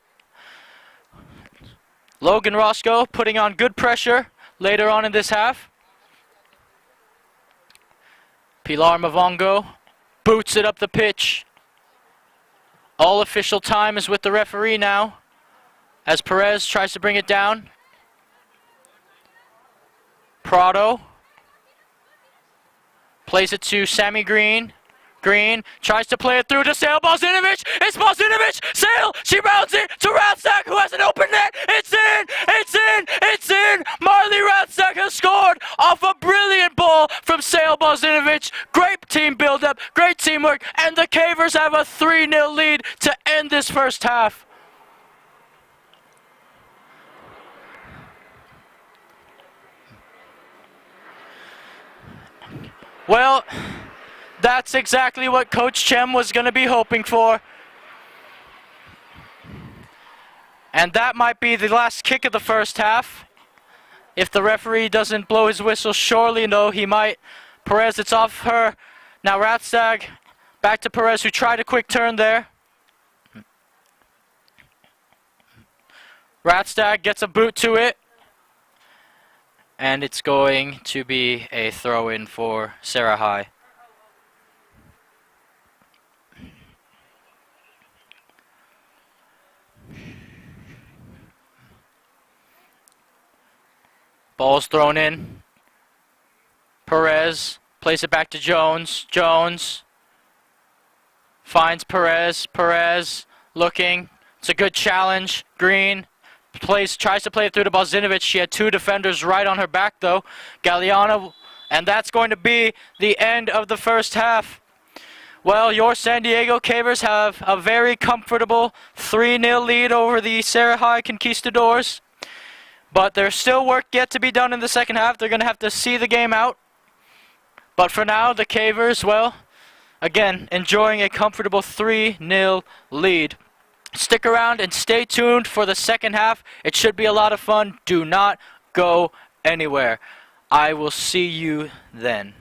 Logan Roscoe putting on good pressure later on in this half. Pilar Mavongo boots it up the pitch. All official time is with the referee now, as Perez tries to bring it down. Prado plays it to Sammy Green. Green tries to play it through to Sale Bozinovic. It's Bozinovic. Sale. She rounds it to Rathstag, who has an open net. It's in. It's in. It's in. Marley Rathstag has scored off a brilliant ball from Sale Bozinovic. Great team build-up. Great teamwork. And the Cavers have a 3-0 lead to end this first half. Well, that's exactly what Coach Chem was going to be hoping for. And that might be the last kick of the first half. If the referee doesn't blow his whistle, surely no, he might. Perez, it's off her. Now Rathstag, back to Perez, who tried a quick turn there. Rathstag gets a boot to it. And it's going to be a throw-in for Serra High. Ball's thrown in. Perez plays it back to Jones. Jones finds Perez. Perez looking. It's a good challenge. Green tries to play it through to Balzinovich. She had two defenders right on her back though. Galliano, and that's going to be the end of the first half. Well, your San Diego Cavers have a very comfortable 3-0 lead over the Serra Conquistadors. But there's still work yet to be done in the second half. They're going to have to see the game out. But for now, the Cavers, well, again, enjoying a comfortable 3-0 lead. Stick around and stay tuned for the second half. It should be a lot of fun. Do not go anywhere. I will see you then.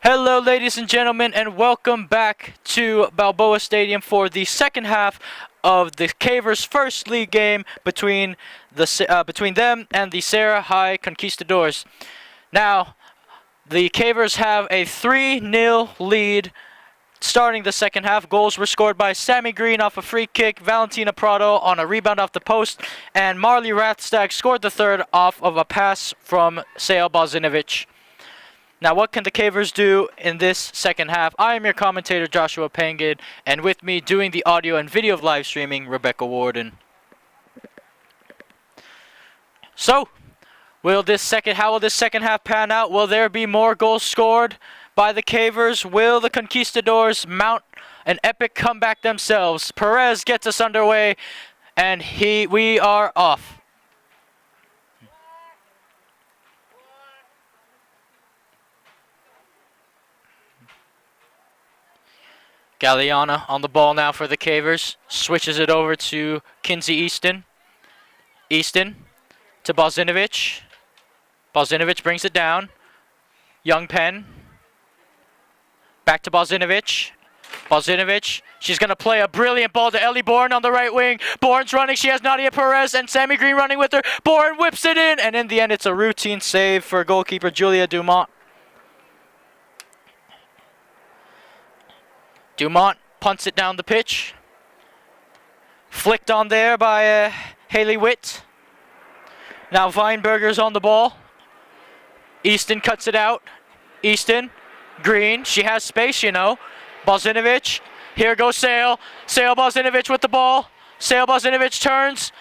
Hello, ladies and gentlemen, and welcome back to Balboa Stadium for the second half of the Cavers' first league game between them and the Serra Conquistadors. Now, the Cavers have a 3-0 lead starting the second half. Goals were scored by Sammy Green off a free kick, Valentina Prado on a rebound off the post, and Marley Rathstag scored the third off of a pass from Sejal Bozinovic. Now, what can the Cavers do in this second half? I am your commentator, Joshua Pangan, and with me doing the audio and video of live streaming, Rebecca Worden. So, how will this second half pan out? Will there be more goals scored by the Cavers? Will the Conquistadors mount an epic comeback themselves? Perez gets us underway, and we are off. Galeana on the ball now for the Cavers. Switches it over to Kinsey Easton. Easton to Bozinovic. Bozinovic brings it down. Young Penn. Back to Bozinovic. Bozinovic. She's going to play a brilliant ball to Ellie Bourne on the right wing. Bourne's running. She has Nadia Perez and Sammy Green running with her. Bourne whips it in. And in the end, it's a routine save for goalkeeper Julia Dumont. Dumont punts it down the pitch. Flicked on there by Haley Witt. Now Weinberger's on the ball. Easton cuts it out. Easton. Green. She has space, you know. Bozinovic. Here goes Sejal. Sejal Bozinovic with the ball. Sejal Bozinovic turns.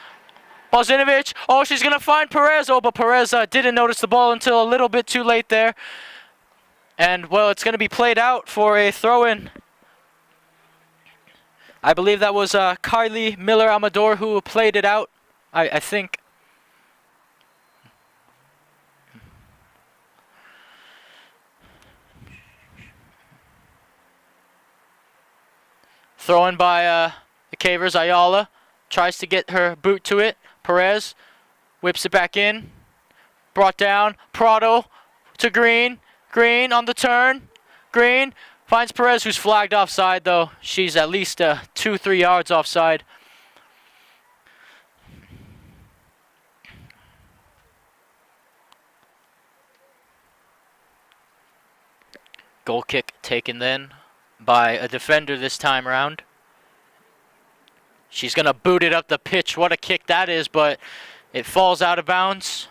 Bozinovic. Oh, she's going to find Perez. Oh, but Perez didn't notice the ball until a little bit too late there. And, well, it's going to be played out for a throw-in. I believe that was Kylie Miller-Amador who played it out, I think. Thrown by the Cavers. Ayala tries to get her boot to it. Perez whips it back in. Brought down. Prado to Green. Green on the turn. Green finds Perez, who's flagged offside, though. She's at least 2-3 yards offside. Goal kick taken then by a defender this time around. She's going to boot it up the pitch. What a kick that is, but it falls out of bounds.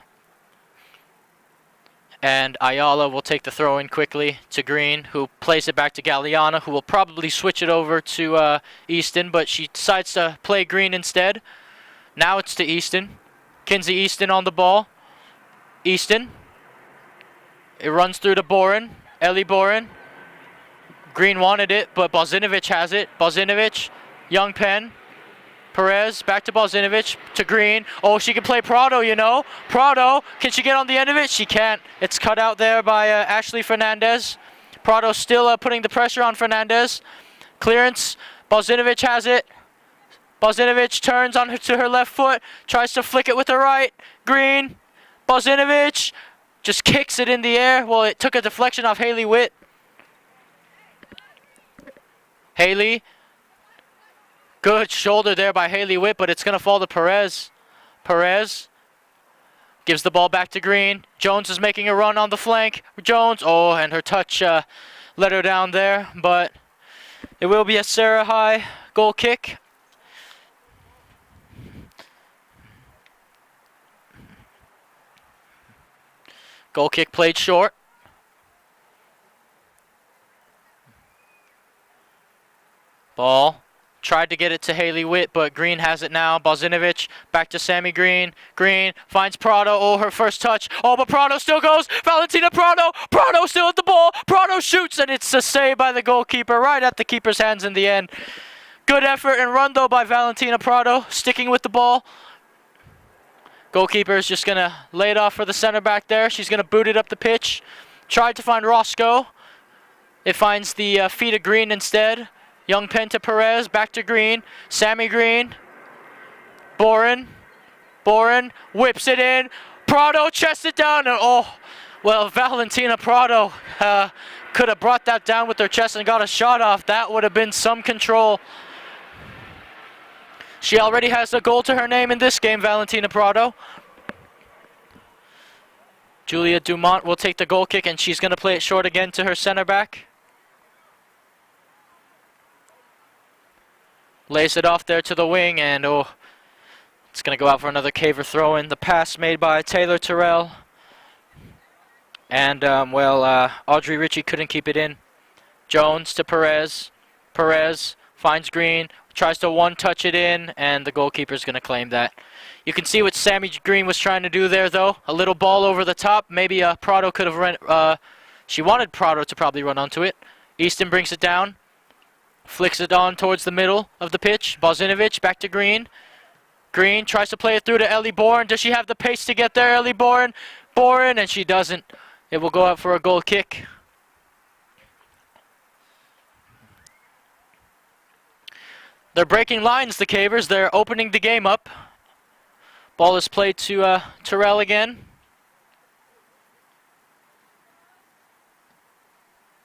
And Ayala will take the throw in quickly to Green, who plays it back to Galeana, who will probably switch it over to Easton, but she decides to play Green instead. Now it's to Easton. Kinsey Easton on the ball. Easton. It runs through to Boren. Ellie Boren. Green wanted it, but Bozinovic has it. Bozinovic. Young Penn. Perez, back to Bozinovic, to Green. Oh, she can play Prado, you know. Prado, can she get on the end of it? She can't. It's cut out there by Ashley Fernandez. Prado still putting the pressure on Fernandez. Clearance, Bozinovic has it. Bozinovic turns on her to her left foot, tries to flick it with her right. Green, Bozinovic just kicks it in the air. Well, it took a deflection off Haley Witt. Haley. Good shoulder there by Haley Witt, but it's going to fall to Perez. Perez gives the ball back to Green. Jones is making a run on the flank. Jones, oh, and her touch let her down there, but it will be a Serra High goal kick. Goal kick played short. Ball. Tried to get it to Haley Witt, but Green has it now. Bozinovic back to Sammy Green. Green finds Prado. Oh, her first touch. Oh, but Prado still goes. Valentina Prado. Prado still at the ball. Prado shoots, and it's a save by the goalkeeper right at the keeper's hands in the end. Good effort and run, though, by Valentina Prado, sticking with the ball. Goalkeeper is just going to lay it off for the center back there. She's going to boot it up the pitch. Tried to find Roscoe. It finds the feet of Green instead. Young Penn to Perez, back to Green. Sammy Green. Boren whips it in. Prado chests it down. And oh, Well, Valentina Prado could have brought that down with her chest and got a shot off. That would have been some control. She already has a goal to her name in this game, Valentina Prado. Julia Dumont will take the goal kick, and she's going to play it short again to her center back. Lays it off there to the wing, and it's going to go out for another Caver throw-in. The pass made by Taylor Terrell. And, Audrey Ritchie couldn't keep it in. Jones to Perez. Perez finds Green, tries to one-touch it in, and the goalkeeper's going to claim that. You can see what Sammy Green was trying to do there, though. A little ball over the top. Maybe Prado could have run. She wanted Prado to probably run onto it. Easton brings it down. Flicks it on towards the middle of the pitch. Bozinovic back to Green. Green tries to play it through to Ellie Bourne. Does she have the pace to get there, Ellie Bourne? Bourne, and she doesn't. It will go out for a goal kick. They're breaking lines, the Cavers. They're opening the game up. Ball is played to Terrell again.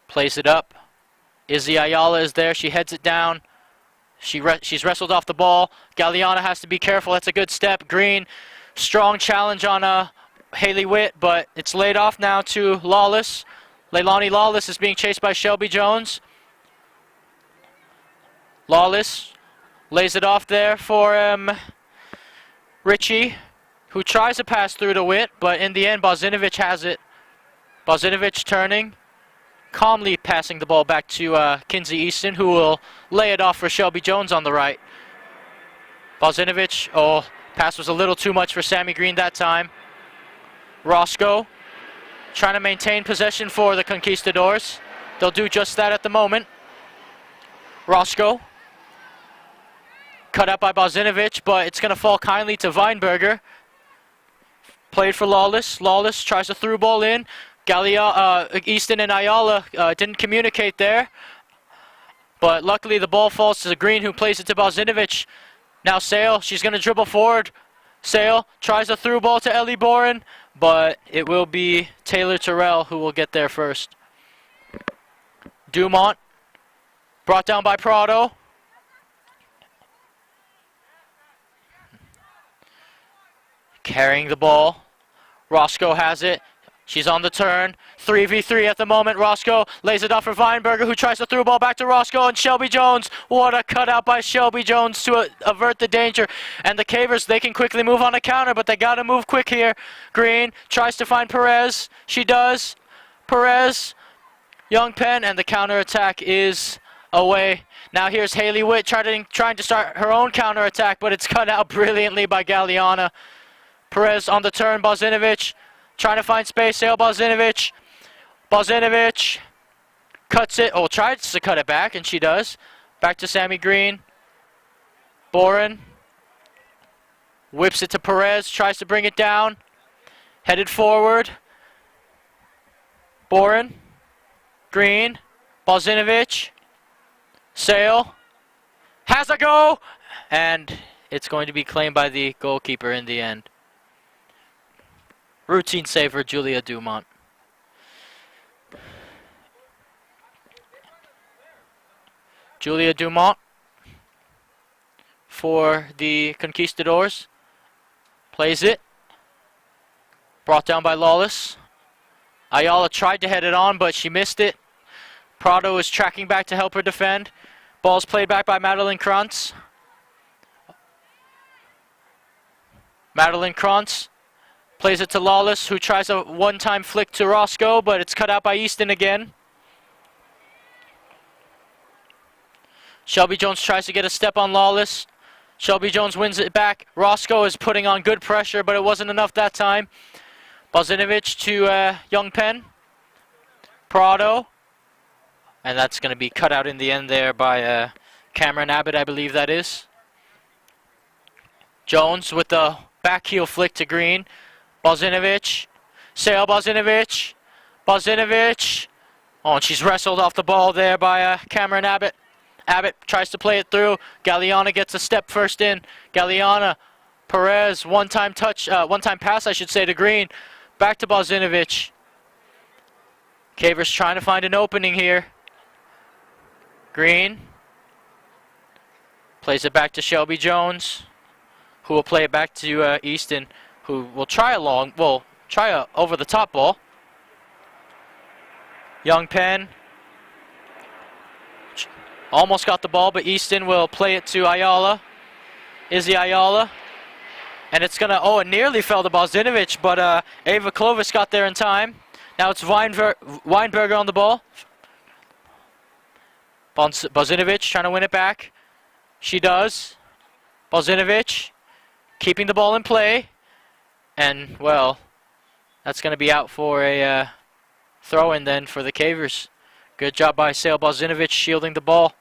Plays it up. Izzy Ayala is there. She heads it down. She's wrestled off the ball. Galliana has to be careful. That's a good step. Green, strong challenge on Haley Witt, but it's laid off now to Lawless. Leilani Lawless is being chased by Shelby Jones. Lawless lays it off there for Ritchie, who tries to pass through to Witt, but in the end, Bozinovic has it. Bozinovic turning, calmly passing the ball back to Kinsey Easton, who will lay it off for Shelby Jones on the right. Bozinovic, pass was a little too much for Sammy Green that time. Roscoe trying to maintain possession for the Conquistadors. They'll do just that at the moment. Roscoe cut out by Bozinovic, but it's going to fall kindly to Weinberger. Played for Lawless. Lawless tries a through ball in. Easton and Ayala didn't communicate there. But luckily the ball falls to Green, who plays it to Bozinovic. Now Sale, she's going to dribble forward. Sale tries a through ball to Ellie Boren, but it will be Taylor Terrell who will get there first. Dumont, brought down by Prado. Carrying the ball. Roscoe has it. She's on the turn. 3v3 at the moment. Roscoe lays it off for Weinberger, who tries to throw ball back to Roscoe, and Shelby Jones. What a cutout by Shelby Jones to avert the danger. And the Cavers, they can quickly move on a counter, but they got to move quick here. Green tries to find Perez. She does. Perez, Young Penn, and the counter attack is away. Now here's Haley Witt trying to start her own counter attack, but it's cut out brilliantly by Galliana. Perez on the turn. Bozinovic trying to find space. Sale Bozinovic. Bozinovic cuts it. Tries to cut it back, and she does. Back to Sammy Green. Boren whips it to Perez. Tries to bring it down. Headed forward. Boren. Green. Bozinovic. Sale. Has a go! And it's going to be claimed by the goalkeeper in the end. Routine save for Julia Dumont. Julia Dumont for the Conquistadors. Plays it. Brought down by Lawless. Ayala tried to head it on, but she missed it. Prado is tracking back to help her defend. Ball's played back by Madeline Krantz. Madeline Krantz plays it to Lawless, who tries a one-time flick to Roscoe, but it's cut out by Easton again. Shelby Jones tries to get a step on Lawless. Shelby Jones wins it back. Roscoe is putting on good pressure, but it wasn't enough that time. Bozinovic to Young Penn. Prado. And that's going to be cut out in the end there by Cameron Abbott, I believe that is. Jones with the back heel flick to Green. Bozinovic. Sale Bozinovic. Bozinovic. And she's wrestled off the ball there by Cameron Abbott. Abbott tries to play it through. Galliana gets a step first in. Galliana. Perez. One-time pass, I should say, to Green. Back to Bozinovic. Cavers trying to find an opening here. Green. Plays it back to Shelby Jones, who will play it back to Easton, who will try a over-the-top ball. Young Penn almost got the ball, but Easton will play it to Ayala. Izzy Ayala. And it's going to, it nearly fell to Bozinovic, but Ava Clovis got there in time. Now it's Weinberger on the ball. Bozinovic trying to win it back. She does. Bozinovic keeping the ball in play. And, well, that's going to be out for a throw-in then for the Cavers. Good job by Sale Bozinovic shielding the ball.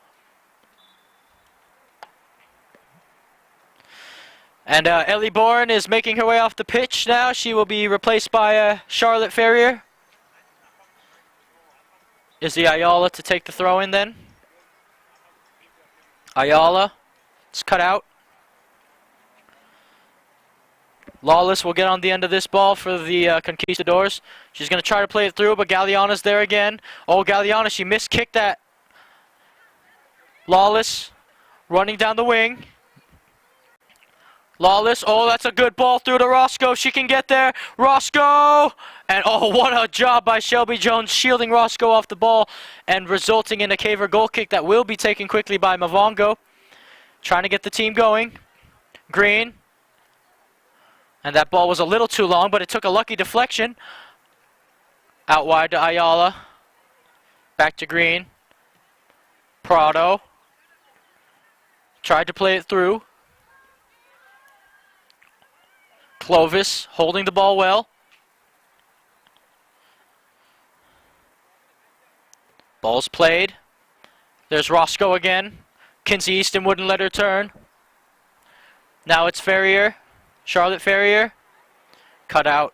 And Ellie Bourne is making her way off the pitch now. She will be replaced by Charlotte Ferrier. Is the Ayala to take the throw-in then? Ayala, it's cut out. Lawless will get on the end of this ball for the Conquistadors. She's going to try to play it through, but Galliana's there again. Oh, Galliana, she missed-kicked that. Lawless running down the wing. Lawless, that's a good ball through to Roscoe. She can get there. Roscoe! And what a job by Shelby Jones shielding Roscoe off the ball and resulting in a Caver goal kick that will be taken quickly by Mavongo. Trying to get the team going. Green. And that ball was a little too long, but it took a lucky deflection. Out wide to Ayala. Back to Green. Prado. Tried to play it through. Clovis holding the ball well. Ball's played. There's Roscoe again. Kinsey Easton wouldn't let her turn. Now it's Ferrier. Charlotte Ferrier. Cut out.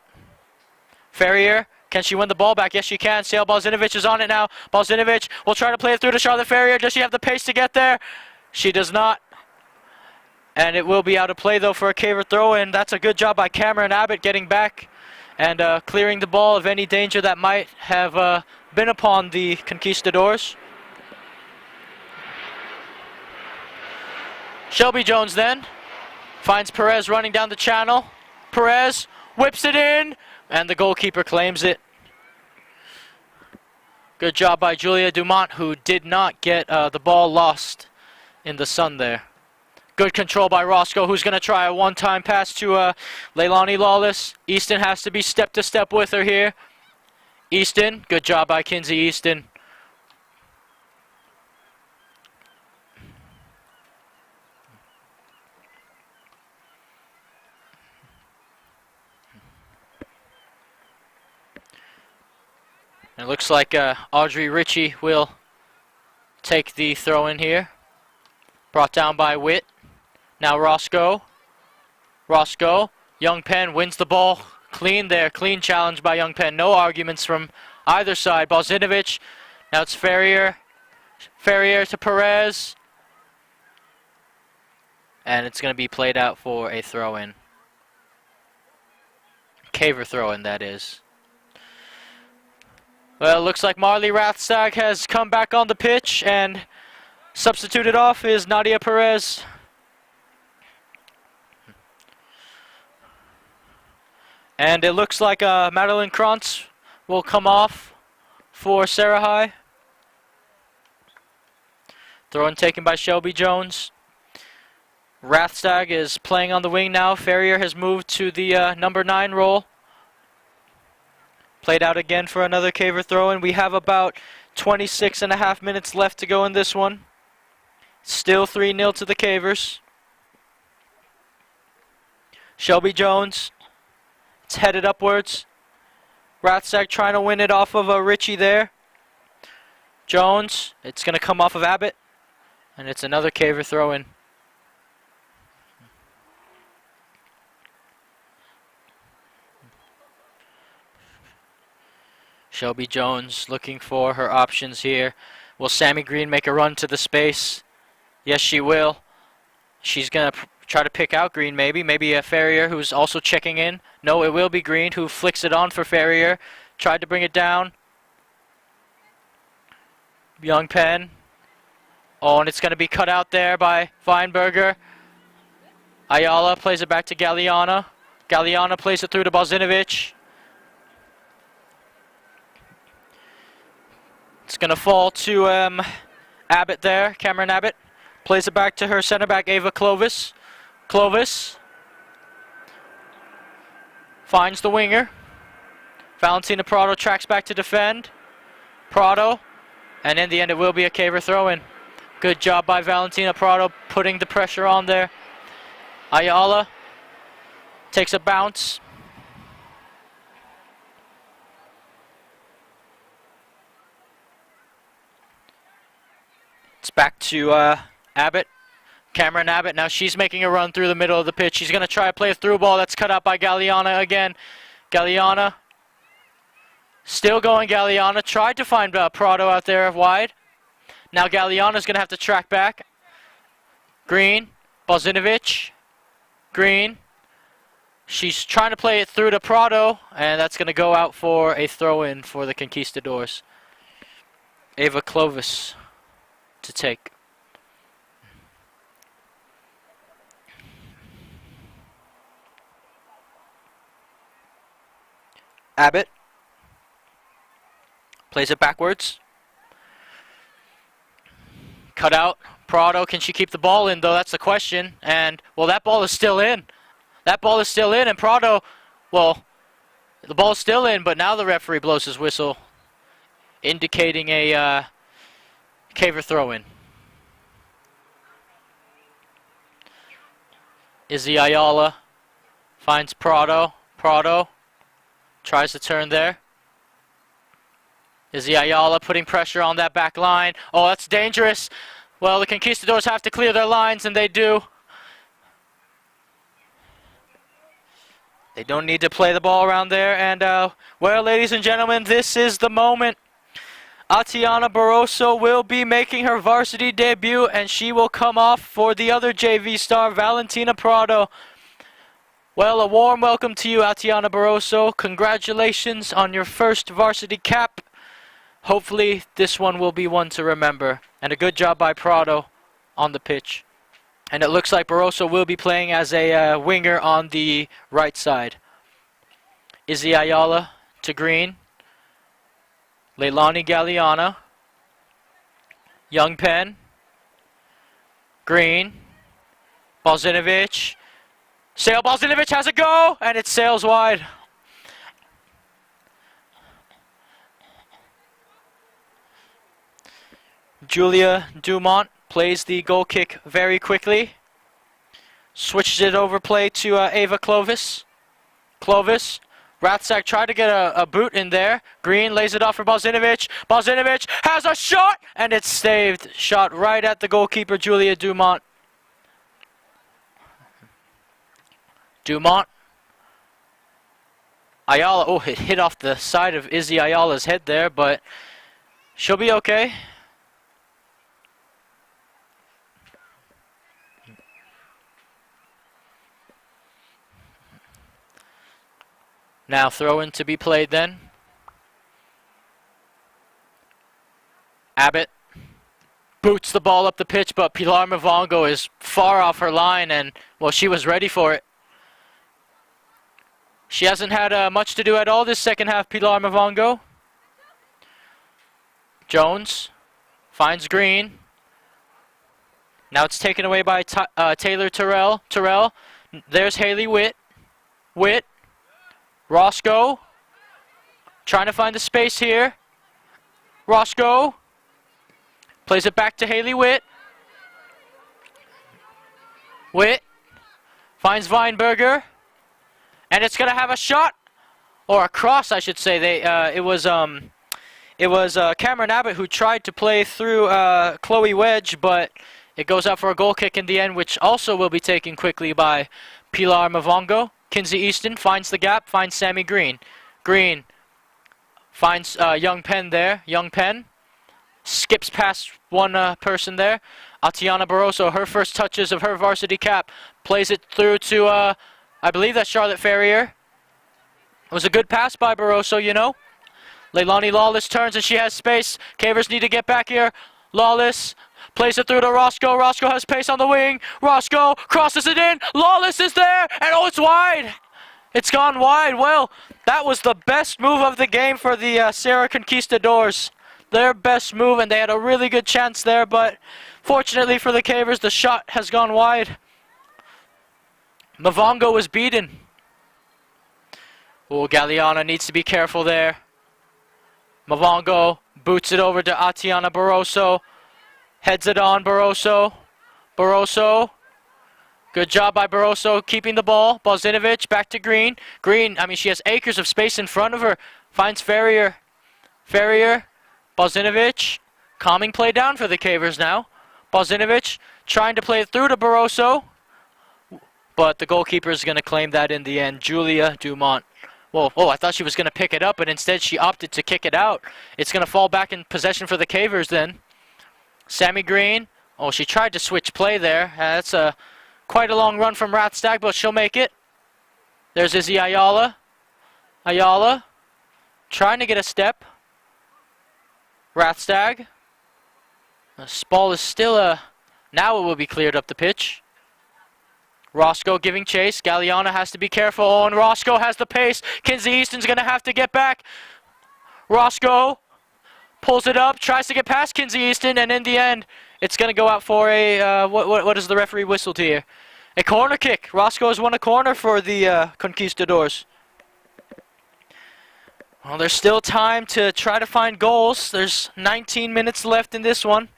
Ferrier. Can she win the ball back? Yes, she can. Sale Bozinovic is on it now. Bozinovic will try to play it through to Charlotte Ferrier. Does she have the pace to get there? She does not. And it will be out of play, though, for a Caver throw-in. That's a good job by Cameron Abbott getting back and clearing the ball of any danger that might have been upon the Conquistadors. Shelby Jones then finds Perez running down the channel. Perez whips it in, and the goalkeeper claims it. Good job by Julia Dumont, who did not get the ball lost in the sun there. Good control by Roscoe, who's going to try a one-time pass to Leilani Lawless. Easton has to be step-to-step with her here. Easton, good job by Kinsey Easton. And it looks like Audrey Ritchie will take the throw-in here. Brought down by Witt. Now Roscoe. Roscoe. Young Penn wins the ball. Clean there. Clean challenge by Young Penn. No arguments from either side. Bozinovic. Now it's Ferrier. Ferrier to Perez. And it's going to be played out for a throw-in. Caver throw-in, that is. Well, it looks like Marley Rathstag has come back on the pitch, and substituted off is Nadia Perez. And it looks like Madeline Krantz will come off for Serra High. Throw-in taken by Shelby Jones. Rathstag is playing on the wing now. Ferrier has moved to the number 9 role. Played out again for another Caver throw-in. We have about 26.5 minutes left to go in this one. Still 3-0 to the Cavers. Shelby Jones. It's headed upwards. Rathstag trying to win it off of Ritchie there. Jones. It's going to come off of Abbott. And it's another Caver throw-in. Shelby Jones looking for her options here. Will Sammy Green make a run to the space? Yes, she will. She's going to try to pick out Green maybe. Maybe a Ferrier who's also checking in. No, it will be Green who flicks it on for Ferrier. Tried to bring it down. Young Penn. Oh, and it's going to be cut out there by Weinberger. Ayala plays it back to Galeana. Galeana plays it through to Bozinovic. It's going to fall to Abbott there, Cameron Abbott. Plays it back to her center back, Ava Clovis. Clovis finds the winger. Valentina Prado tracks back to defend. Prado, and in the end it will be a Caver throw-in. Good job by Valentina Prado putting the pressure on there. Ayala takes a bounce. It's back to Abbott. Cameron Abbott, now she's making a run through the middle of the pitch. She's going to try to play a through ball. That's cut out by Galeana again. Galeana. Still going Galeana. Tried to find Prado out there wide. Now Galeana's going to have to track back. Green. Bozinovic. Green. She's trying to play it through to Prado. And that's going to go out for a throw-in for the Conquistadors. Ava Clovis to take. Abbott plays it backwards. Cut out. Prado, can she keep the ball in though? That's the question. And, well, that ball is still in. That ball is still in, and Prado, well, the ball's still in, but now the referee blows his whistle, indicating a Caver throw-in. Izzy Ayala finds Prado. Prado tries to turn there. Izzy Ayala putting pressure on that back line. Oh, that's dangerous. Well, the Conquistadors have to clear their lines, and they do. They don't need to play the ball around there. And, well, ladies and gentlemen, this is the moment. Atiana Barroso will be making her varsity debut, and she will come off for the other JV star, Valentina Prado. Well, a warm welcome to you, Atiana Barroso. Congratulations on your first varsity cap. Hopefully, this one will be one to remember. And a good job by Prado on the pitch. And it looks like Barroso will be playing as a winger on the right side. Izzy Ayala to Green. Leilani Galeana. Young Penn. Green. Bozinovic. Sail Bozinovic has a go, and it sails wide. Julia Dumont plays the goal kick very quickly. Switches it over play to Ava Clovis. Clovis. Rathsack tried to get a boot in there. Green lays it off for Bozinovic. Bozinovic has a shot, and it's saved. Shot right at the goalkeeper, Julia Dumont. Dumont. Ayala, oh, it hit off the side of Izzy Ayala's head there, but she'll be okay. Now throw-in to be played then. Abbott boots the ball up the pitch, but Pilar Mavongo is far off her line, and, well, she was ready for it. She hasn't had much to do at all this second half, Pilar Mavongo. Jones finds Green. Now it's taken away by Taylor Terrell. Terrell. There's Haley Witt. Witt. Roscoe. Trying to find the space here. Roscoe. Plays it back to Haley Witt. Witt. Finds Weinberger. And it's going to have a shot. Or a cross, I should say. It was Cameron Abbott who tried to play through Chloe Wedge, but it goes out for a goal kick in the end, which also will be taken quickly by Pilar Mavongo. Kinsey Easton finds the gap, finds Sammy Green. Green finds Young Penn there. Young Penn skips past one person there. Atiana Barroso, her first touches of her varsity cap, plays it through to, I believe that's Charlotte Ferrier. It was a good pass by Barroso, you know. Leilani Lawless turns and she has space. Cavers need to get back here. Lawless plays it through to Roscoe. Roscoe has pace on the wing. Roscoe crosses it in. Lawless is there. And oh, it's wide. It's gone wide. Well, that was the best move of the game for the Serra Conquistadors. Their best move, and they had a really good chance there, but fortunately for the Cavers, the shot has gone wide. Mavongo was beaten. Oh, Galeana needs to be careful there. Mavongo boots it over to Atiana Barroso. Heads it on, Barroso. Barroso. Good job by Barroso keeping the ball. Bozinovic back to Green. Green, I mean, she has acres of space in front of her. Finds Ferrier. Ferrier. Bozinovic. Calming play down for the Cavers now. Bozinovic trying to play it through to Barroso. But the goalkeeper is going to claim that in the end. Julia Dumont. Whoa, oh, I thought she was going to pick it up, but instead she opted to kick it out. It's going to fall back in possession for the Cavers then. Sammy Green. Oh, she tried to switch play there. That's quite a long run from Rathstag, but she'll make it. There's Izzy Ayala. Ayala trying to get a step. Rathstag. This ball is still now it will be cleared up the pitch. Roscoe giving chase. Galeana has to be careful. Oh, and Roscoe has the pace. Kinsey Easton's going to have to get back. Roscoe pulls it up, tries to get past Kinsey Easton, and in the end, it's going to go out for a, what does the referee whistle to here? A corner kick. Roscoe has won a corner for the Conquistadors. Well, there's still time to try to find goals. There's 19 minutes left in this one.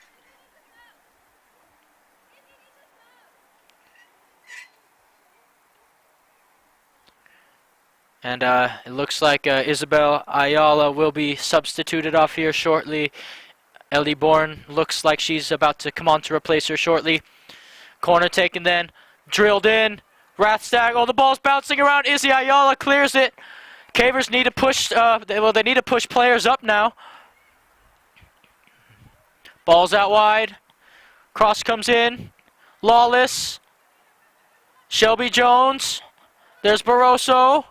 And it looks like Isabel Ayala will be substituted off here shortly. Ellie Bourne looks like she's about to come on to replace her shortly. Corner taken then. Drilled in. Rathstag. Oh, the ball's bouncing around. Izzy Ayala clears it. Cavers need to push, they need to push players up now. Ball's out wide. Cross comes in. Lawless. Shelby Jones. There's Barroso.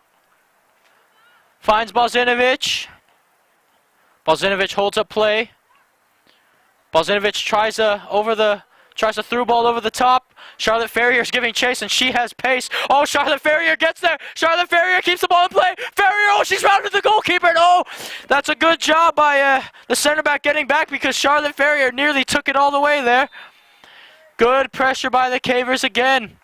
Finds Bozinovic. Bozinovic holds up play. Bozinovic tries a through ball over the top. Charlotte Ferrier's giving chase, and she has pace. Oh, Charlotte Ferrier gets there. Charlotte Ferrier keeps the ball in play. Ferrier, oh, she's rounded the goalkeeper. And oh, that's a good job by the center back getting back, because Charlotte Ferrier nearly took it all the way there. Good pressure by the Cavers again.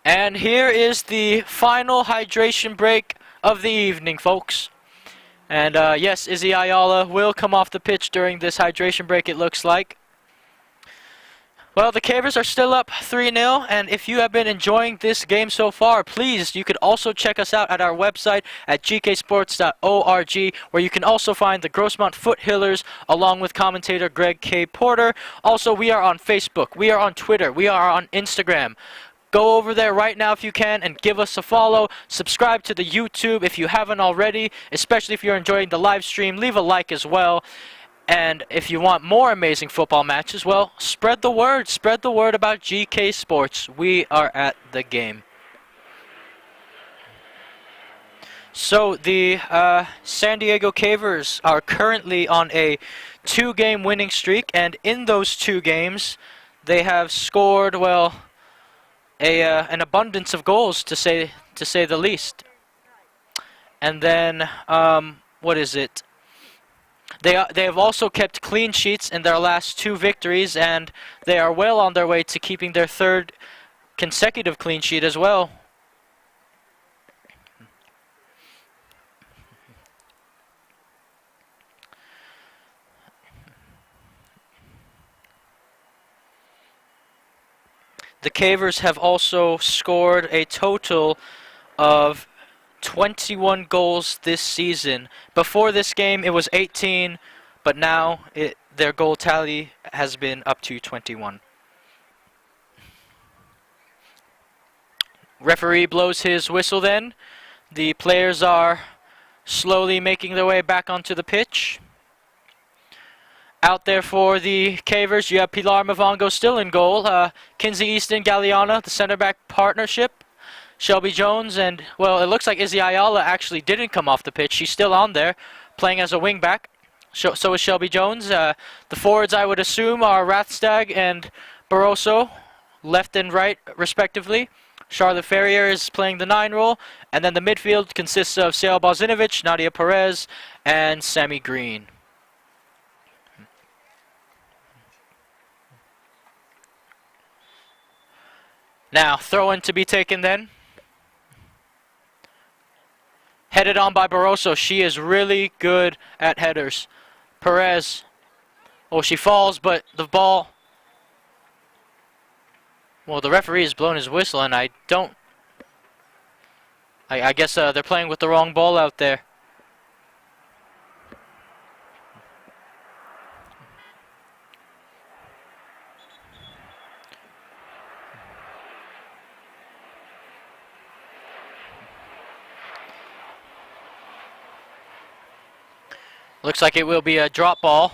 And here is the final hydration break of the evening, folks. And yes, Izzy Ayala will come off the pitch during this hydration break, it looks like. Well, the Cavers are still up 3-0, and if you have been enjoying this game so far, please, you could also check us out at our website at gksports.org, where you can also find the Grossmont Foothillers along with commentator Greg K. Porter. Also, we are on Facebook, we are on Twitter, we are on Instagram. Go over there right now if you can and give us a follow. Subscribe to the YouTube if you haven't already, especially if you're enjoying the live stream. Leave a like as well. And if you want more amazing football matches, well, spread the word. Spread the word about GK Sports. We are at the game. So the San Diego Cavers are currently on a 2-game winning streak, and in those 2 games, they have scored, well, an abundance of goals, to say the least. And then, what is it? They have also kept clean sheets in their last 2 victories, and they are well on their way to keeping their 3rd consecutive clean sheet as well. The Cavers have also scored a total of 21 goals this season. Before this game, it was 18, but now their goal tally has been up to 21. Referee blows his whistle then. The players are slowly making their way back onto the pitch. Out there for the Cavers, you have Pilar Mavongo still in goal. Kinsey Easton, Galeana, the center back partnership. Shelby Jones, and, well, it looks like Izzy Ayala actually didn't come off the pitch. She's still on there, playing as a wingback. So is Shelby Jones. The forwards, I would assume, are Rathstag and Barroso, left and right, respectively. Charlotte Ferrier is playing the 9 role, and then the midfield consists of Sale Bozinovic, Nadia Perez, and Sammy Green. Now, throw-in to be taken then. Headed on by Barroso. She is really good at headers. Perez. Oh, she falls, but the ball... Well, the referee has blown his whistle, and I don't... I guess they're playing with the wrong ball out there. Looks like it will be a drop ball.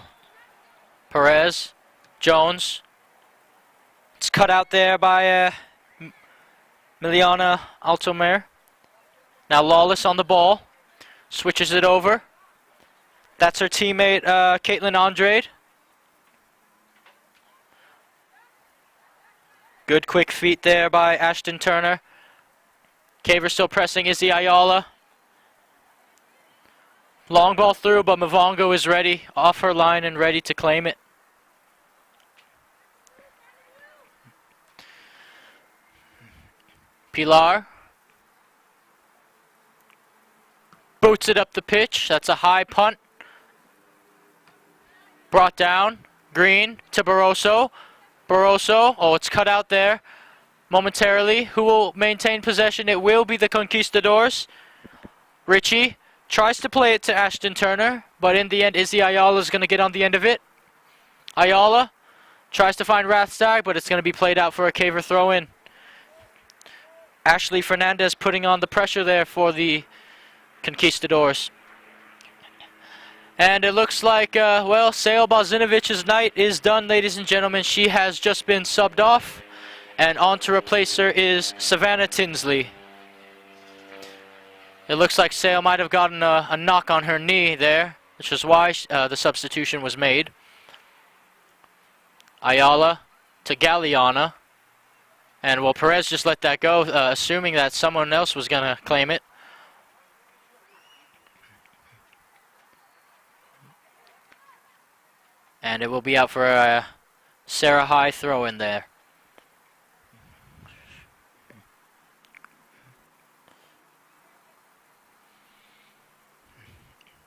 Perez, Jones. It's cut out there by Miliana Altomer. Now Lawless on the ball. Switches it over. That's her teammate, Caitlin Andrade. Good quick feet there by Ashton Turner. Caver still pressing Izzy Ayala. Long ball through, but Mavongo is ready, off her line and ready to claim it. Pilar. Boots it up the pitch. That's a high punt. Brought down. Green to Barroso. Barroso. Oh, it's cut out there momentarily. Who will maintain possession? It will be the Conquistadors. Richie tries to play it to Ashton Turner, but in the end, Izzy Ayala is going to get on the end of it. Ayala tries to find Rathstag, but it's going to be played out for a Caver throw-in. Ashley Fernandez putting on the pressure there for the Conquistadors. And it looks like, well, Sale Bozinovic's night is done, ladies and gentlemen. She has just been subbed off, and on to replace her is Savannah Tinsley. It looks like Sale might have gotten a knock on her knee there, which is why the substitution was made. Ayala to Galliana. And, well, Perez just let that go, assuming that someone else was going to claim it. And it will be out for a Sarah High throw in there.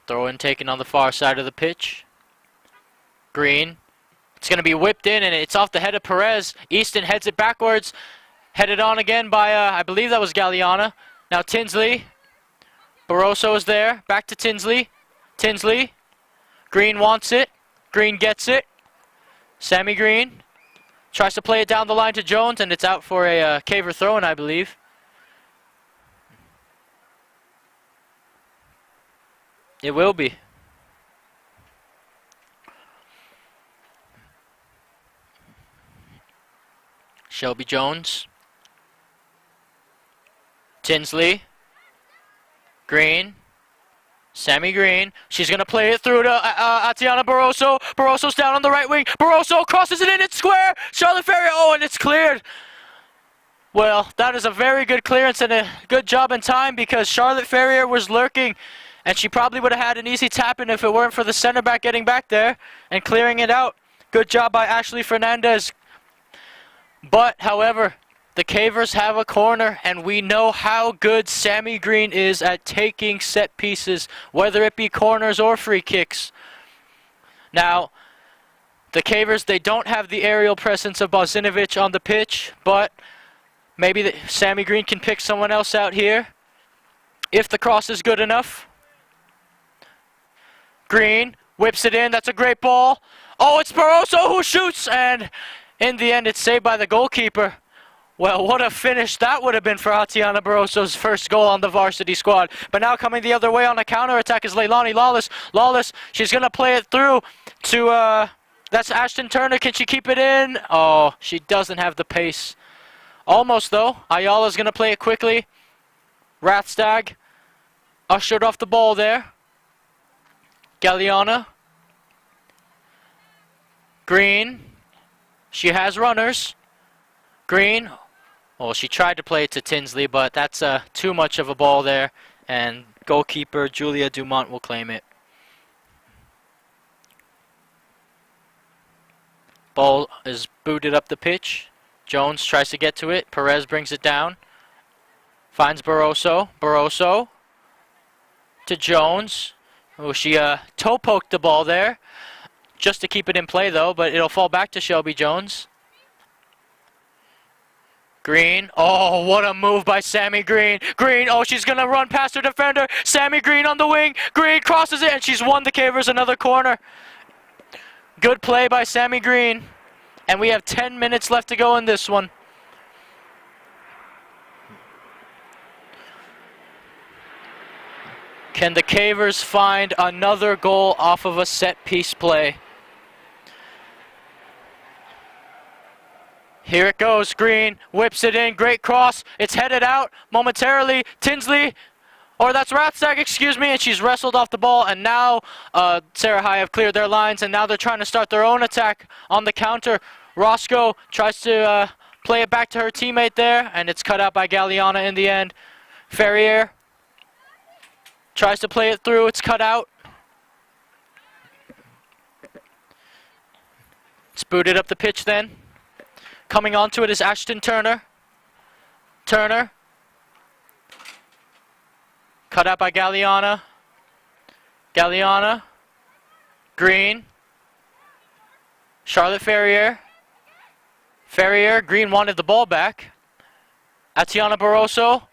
Throw in taken on the far side of the pitch. Green. It's going to be whipped in, and it's off the head of Perez. Easton heads it backwards. Headed on again by, I believe that was Galliana. Now Tinsley. Barroso is there. Back to Tinsley. Tinsley. Green wants it. Green gets it. Sammy Green tries to play it down the line to Jones, and it's out for a Caver throw-in, I believe. It will be. Shelby Jones. Tinsley. Green. Sammy Green. She's going to play it through to Atiana Barroso. Barroso's down on the right wing. Barroso crosses it in. It's square. Charlotte Ferrier. Oh, and it's cleared. Well, that is a very good clearance and a good job in time, because Charlotte Ferrier was lurking, and she probably would have had an easy tap-in if it weren't for the center back getting back there and clearing it out. Good job by Ashley Fernandez. But, however, the Cavers have a corner, and we know how good Sammy Green is at taking set pieces, whether it be corners or free kicks. Now, the Cavers, they don't have the aerial presence of Bozinovic on the pitch, but maybe Sammy Green can pick someone else out here if the cross is good enough. Green whips it in. That's a great ball. Oh, it's Barroso who shoots, and in the end, it's saved by the goalkeeper. Well, what a finish that would have been for Atiana Barroso's first goal on the varsity squad. But now coming the other way on a counter-attack is Leilani Lawless. Lawless, she's going to play it through to, that's Ashton Turner. Can she keep it in? Oh, she doesn't have the pace. Almost though. Ayala's going to play it quickly. Rathstag ushered off the ball there. Galeana. Green. She has runners. Green. Well, she tried to play it to Tinsley, but that's too much of a ball there. And goalkeeper Julia Dumont will claim it. Ball is booted up the pitch. Jones tries to get to it. Perez brings it down. Finds Barroso. Barroso to Jones. Oh, she toe poked the ball there. Just to keep it in play though, but it'll fall back to Shelby Jones. Green. Oh, what a move by Sammy Green. Green, oh, she's going to run past her defender. Sammy Green on the wing. Green crosses it, and she's won the Cavers another corner. Good play by Sammy Green. And we have 10 minutes left to go in this one. Can the Cavers find another goal off of a set-piece play? Here it goes. Green whips it in. Great cross. It's headed out momentarily. Tinsley, or that's Rathstag, excuse me, and she's wrestled off the ball. And now Serra High have cleared their lines, and now they're trying to start their own attack on the counter. Roscoe tries to play it back to her teammate there, and it's cut out by Galeana in the end. Ferrier tries to play it through. It's cut out. It's booted up the pitch then. Coming onto it is Ashton Turner. Turner. Cut out by Galeana. Galeana. Green. Charlotte Ferrier. Ferrier. Green wanted the ball back. Atiana Barroso.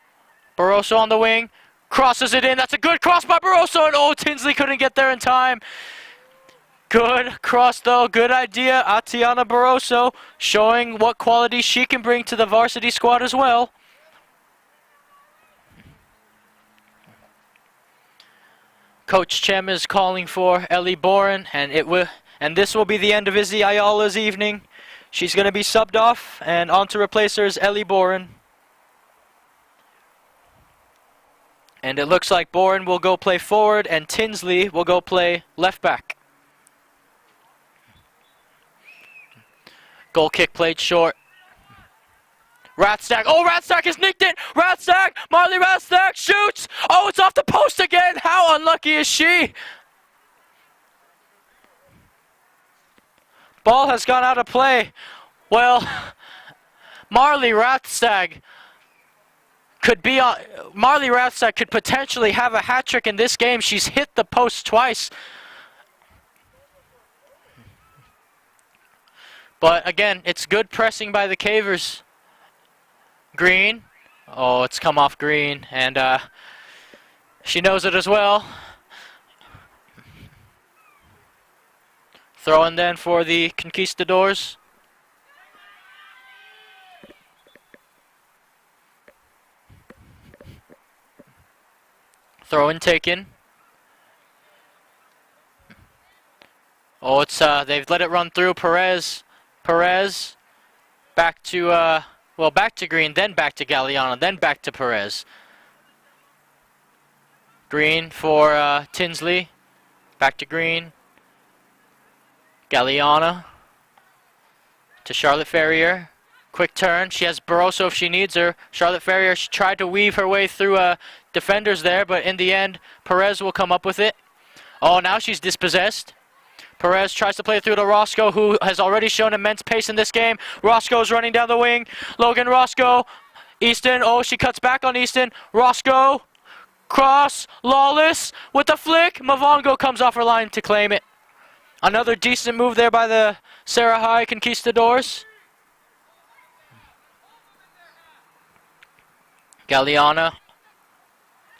Barroso on the wing. Crosses it in. That's a good cross by Barroso. And oh, Tinsley couldn't get there in time. Good cross though, good idea. Atiana Barroso showing what quality she can bring to the varsity squad as well. Coach Chem is calling for Ellie Boren, and this will be the end of Izzy Ayala's evening. She's going to be subbed off, and on to replace her is Ellie Boren. And it looks like Boren will go play forward, and Tinsley will go play left back. Goal kick played short. Rathstag. Oh, Rathstag has nicked it. Rathstag. Marley Rathstag shoots. Oh, it's off the post again. How unlucky is she? Ball has gone out of play. Well, Marley Rathstag could be on. Marley Rathstag could potentially have a hat trick in this game. She's hit the post twice. But again, it's good pressing by the Cavers. Green. Oh, it's come off Green, and she knows it as well. Throw in then for the Conquistadors. Throw in taken. Oh, it's they've let it run through. Perez, back to, back to Green, then back to Galeana, then back to Perez. Green for Tinsley, back to Green. Galeana to Charlotte Ferrier. Quick turn. She has Barroso if she needs her. Charlotte Ferrier, she tried to weave her way through defenders there, but in the end, Perez will come up with it. Oh, now she's dispossessed. Perez tries to play it through to Roscoe, who has already shown immense pace in this game. Roscoe's running down the wing. Logan Roscoe. Easton. Oh, she cuts back on Easton. Roscoe. Cross. Lawless with the flick. Mavongo comes off her line to claim it. Another decent move there by the Serra High Conquistadors. Galeana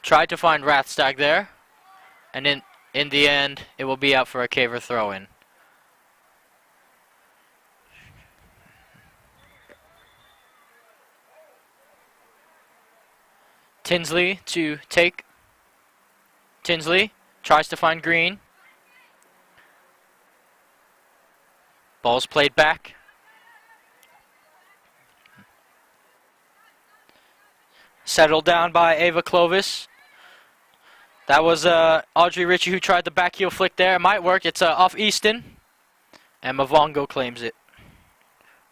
tried to find Rathstag there. And in the end, it will be out for a Caver throw-in. Tinsley to take. Tinsley tries to find Green. Ball's played back. Settled down by Ava Clovis. That was Audrey Ritchie who tried the back heel flick there. It might work. It's off Easton. And Mavongo claims it.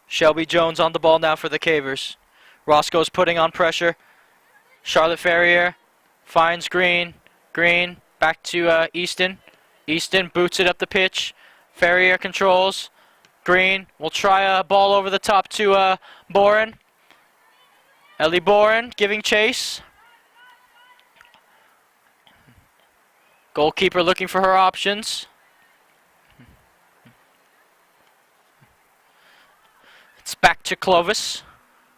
Shelby Jones on the ball now for the Cavers. Roscoe's putting on pressure. Charlotte Ferrier finds Green. Green back to Easton. Easton boots it up the pitch. Ferrier controls. Green will try a ball over the top to Boren. Ellie Boren giving chase. Goalkeeper looking for her options. It's back to Clovis.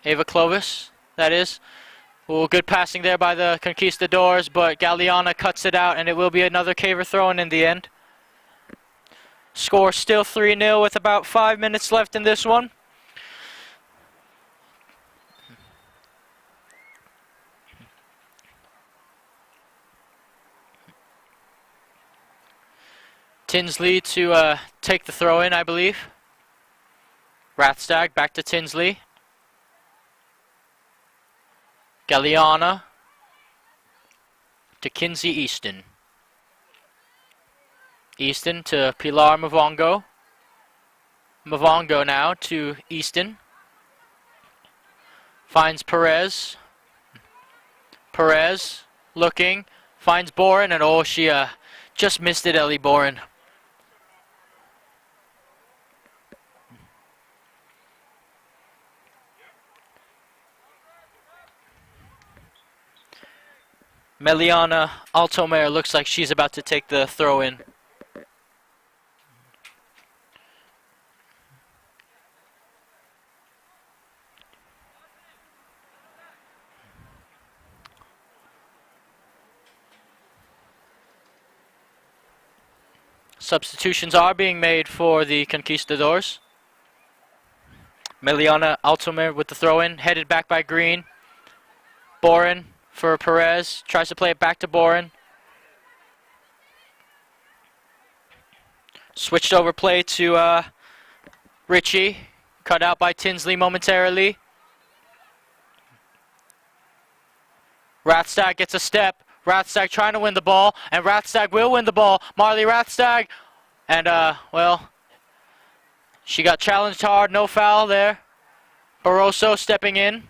Ava Clovis, that is. Ooh, good passing there by the Conquistadors, but Galliana cuts it out, and it will be another Caver throw-in in the end. Score still 3-0 with about 5 minutes left in this one. Tinsley to take the throw-in, I believe. Rathstag back to Tinsley. Galliana to Kinsey Easton. Easton to Pilar Mavongo. Mavongo now to Easton. Finds Perez. Perez looking. Finds Boren, and oh, she just missed it, Ellie Boren. Meliana Altomer looks like she's about to take the throw-in. Substitutions are being made for the Conquistadors. Meliana Altomer with the throw-in, headed back by Green. Boren for Perez, tries to play it back to Boren. Switched over play to Ritchie, cut out by Tinsley momentarily. Rathstag gets a step. Rathstag trying to win the ball, and Rathstag will win the ball. Marley Rathstag, and well, she got challenged hard, no foul there. Barroso stepping in.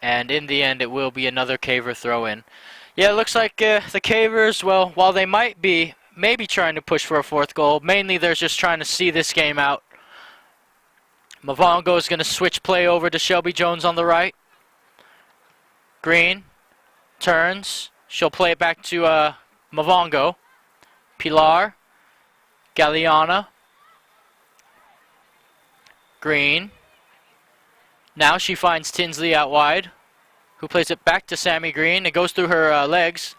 And in the end, it will be another Caver throw-in. Yeah, it looks like the Cavers, well, while they might be maybe trying to push for a fourth goal, mainly they're just trying to see this game out. Mavongo is going to switch play over to Shelby Jones on the right. Green turns. She'll play it back to Mavongo. Pilar. Galliana. Green. Now she finds Tinsley out wide, who plays it back to Sammy Green. It goes through her legs.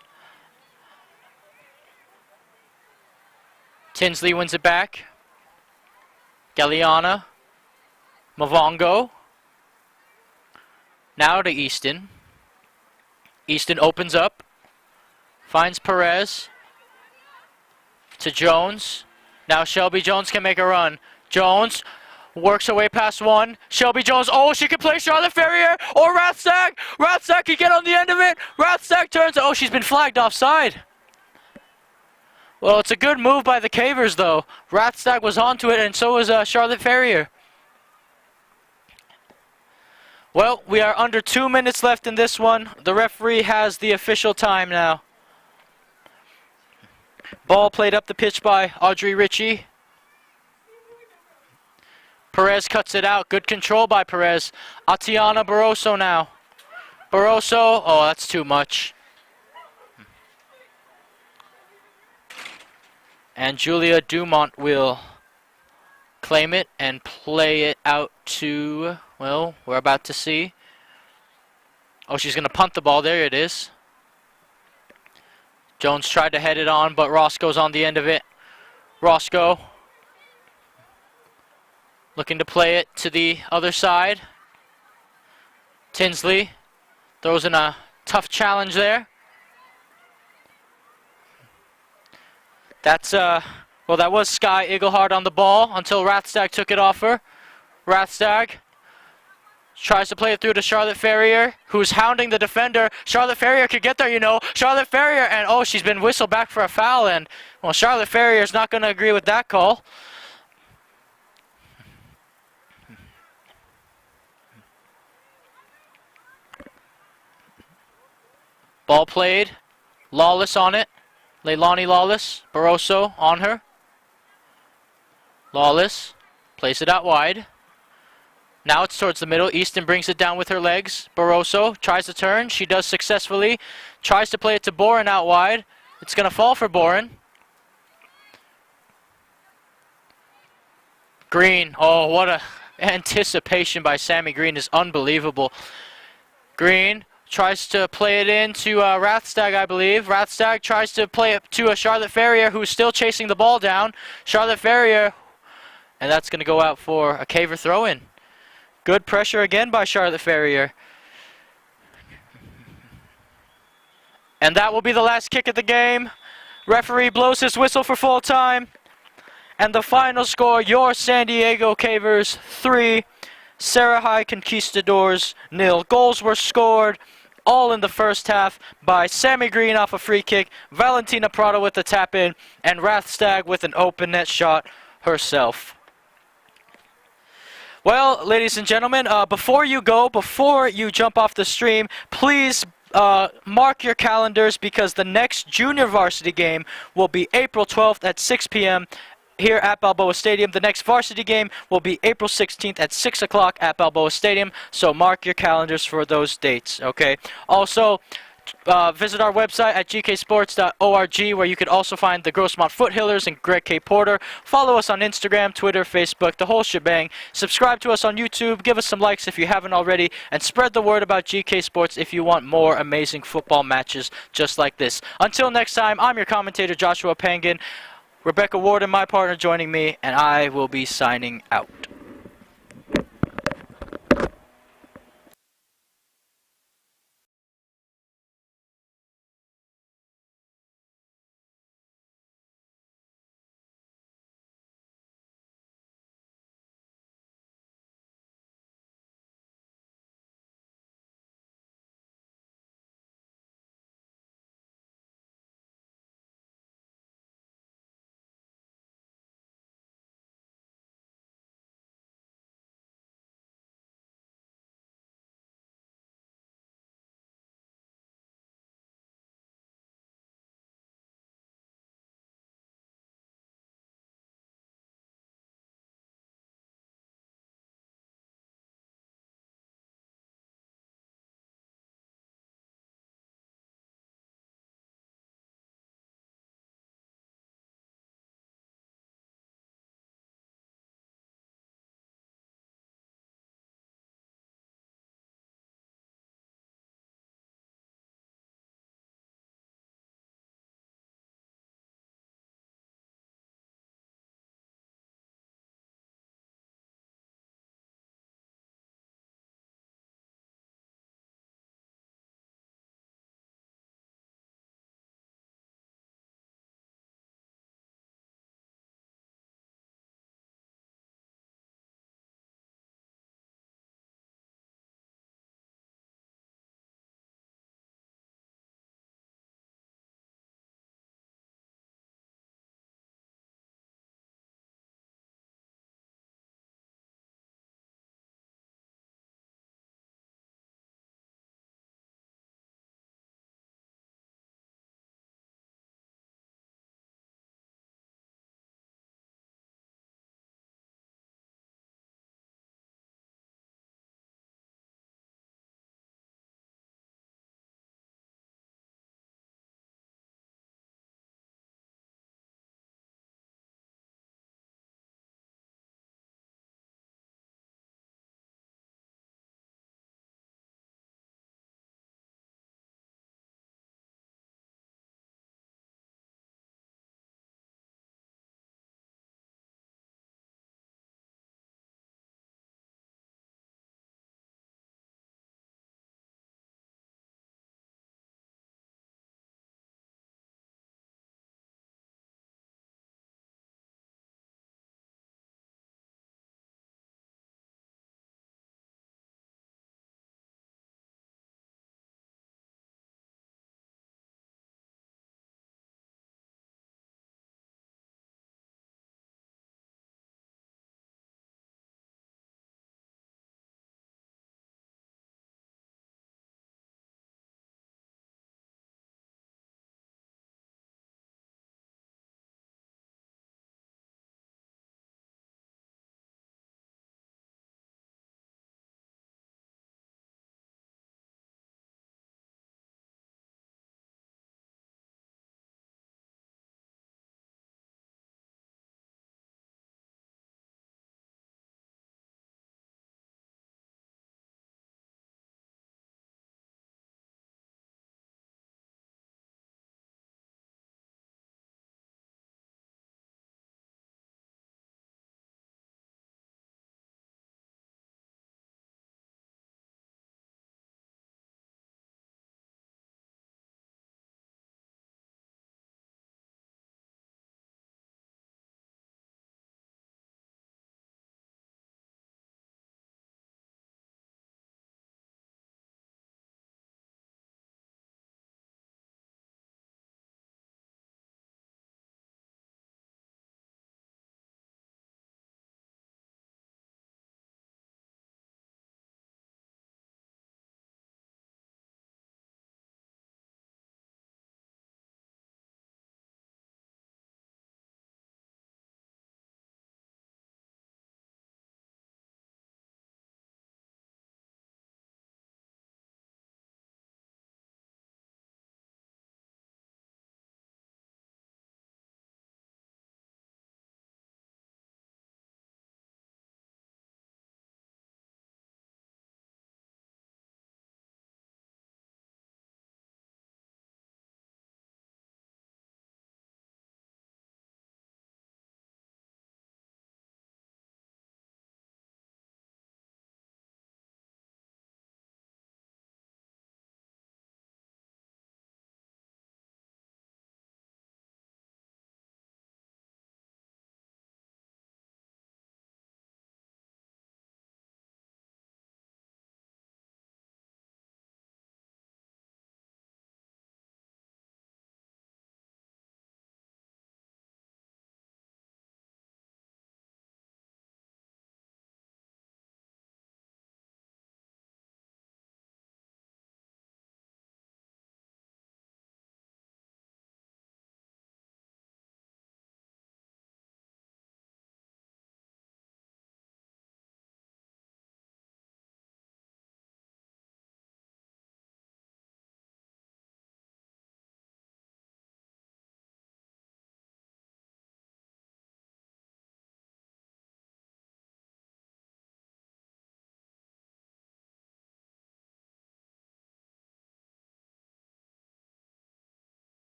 Tinsley wins it back. Galliana. Mavongo. Now to Easton. Easton opens up. Finds Perez. To Jones. Now Shelby Jones can make a run. Jones works her way past one. Shelby Jones, oh, she can play Charlotte Ferrier or Rathstag. Rathstag can get on the end of it. Rathstag turns, oh, she's been flagged offside. Well, it's a good move by the Cavers, though. Rathstag was onto it, and so was Charlotte Ferrier. Well, we are under 2 minutes left in this one. The referee has the official time now. Ball played up the pitch by Audrey Ritchie. Perez cuts it out. Good control by Perez. Atiana Barroso now. Barroso. Oh, that's too much. And Julia Dumont will claim it and play it out to, well, we're about to see. Oh, she's going to punt the ball. There it is. Jones tried to head it on, but Roscoe's on the end of it. Roscoe looking to play it to the other side. Tinsley throws in a tough challenge there. That's, well, that was Sky Iglehart on the ball until Rathstag took it off her. Rathstag Tries to play it through to Charlotte Ferrier, who's hounding the defender. Charlotte Ferrier could get there, you know. Charlotte Ferrier, and oh, she's been whistled back for a foul, and, well, Charlotte Ferrier's not going to agree with that call. Ball played. Lawless on it. Leilani Lawless. Barroso on her. Lawless. Plays it out wide. Now it's towards the middle. Easton brings it down with her legs. Barroso tries to turn. She does successfully. Tries to play it to Boren out wide. It's going to fall for Boren. Green. Oh, what a anticipation by Sammy Green is unbelievable. Green tries to play it in to Rathstag, I believe. Rathstag tries to play it to a Charlotte Ferrier, who's still chasing the ball down. Charlotte Ferrier, and that's going to go out for a Caver throw-in. Good pressure again by Charlotte Ferrier. And that will be the last kick of the game. Referee blows his whistle for full time. And the final score, your San Diego Cavers 3, Serra Conquistadors 0. Goals were scored all in the first half by Sammy Green off a free kick, Valentina Prado with the tap-in, and Rathstag with an open net shot herself. Well, ladies and gentlemen, before you jump off the stream, please mark your calendars, because the next junior varsity game will be April 12th at 6 p.m. here at Balboa Stadium. The next varsity game will be April 16th at 6 o'clock at Balboa Stadium, so mark your calendars for those dates, okay? Also, visit our website at gksports.org, where you can also find the Grossmont Foothillers and Greg K. Porter. Follow us on Instagram, Twitter, Facebook, the whole shebang. Subscribe to us on YouTube. Give us some likes if you haven't already. And spread the word about GK Sports if you want more amazing football matches just like this. Until next time, I'm your commentator, Joshua Pangan. Rebecca Worden, my partner, joining me, and I will be signing out.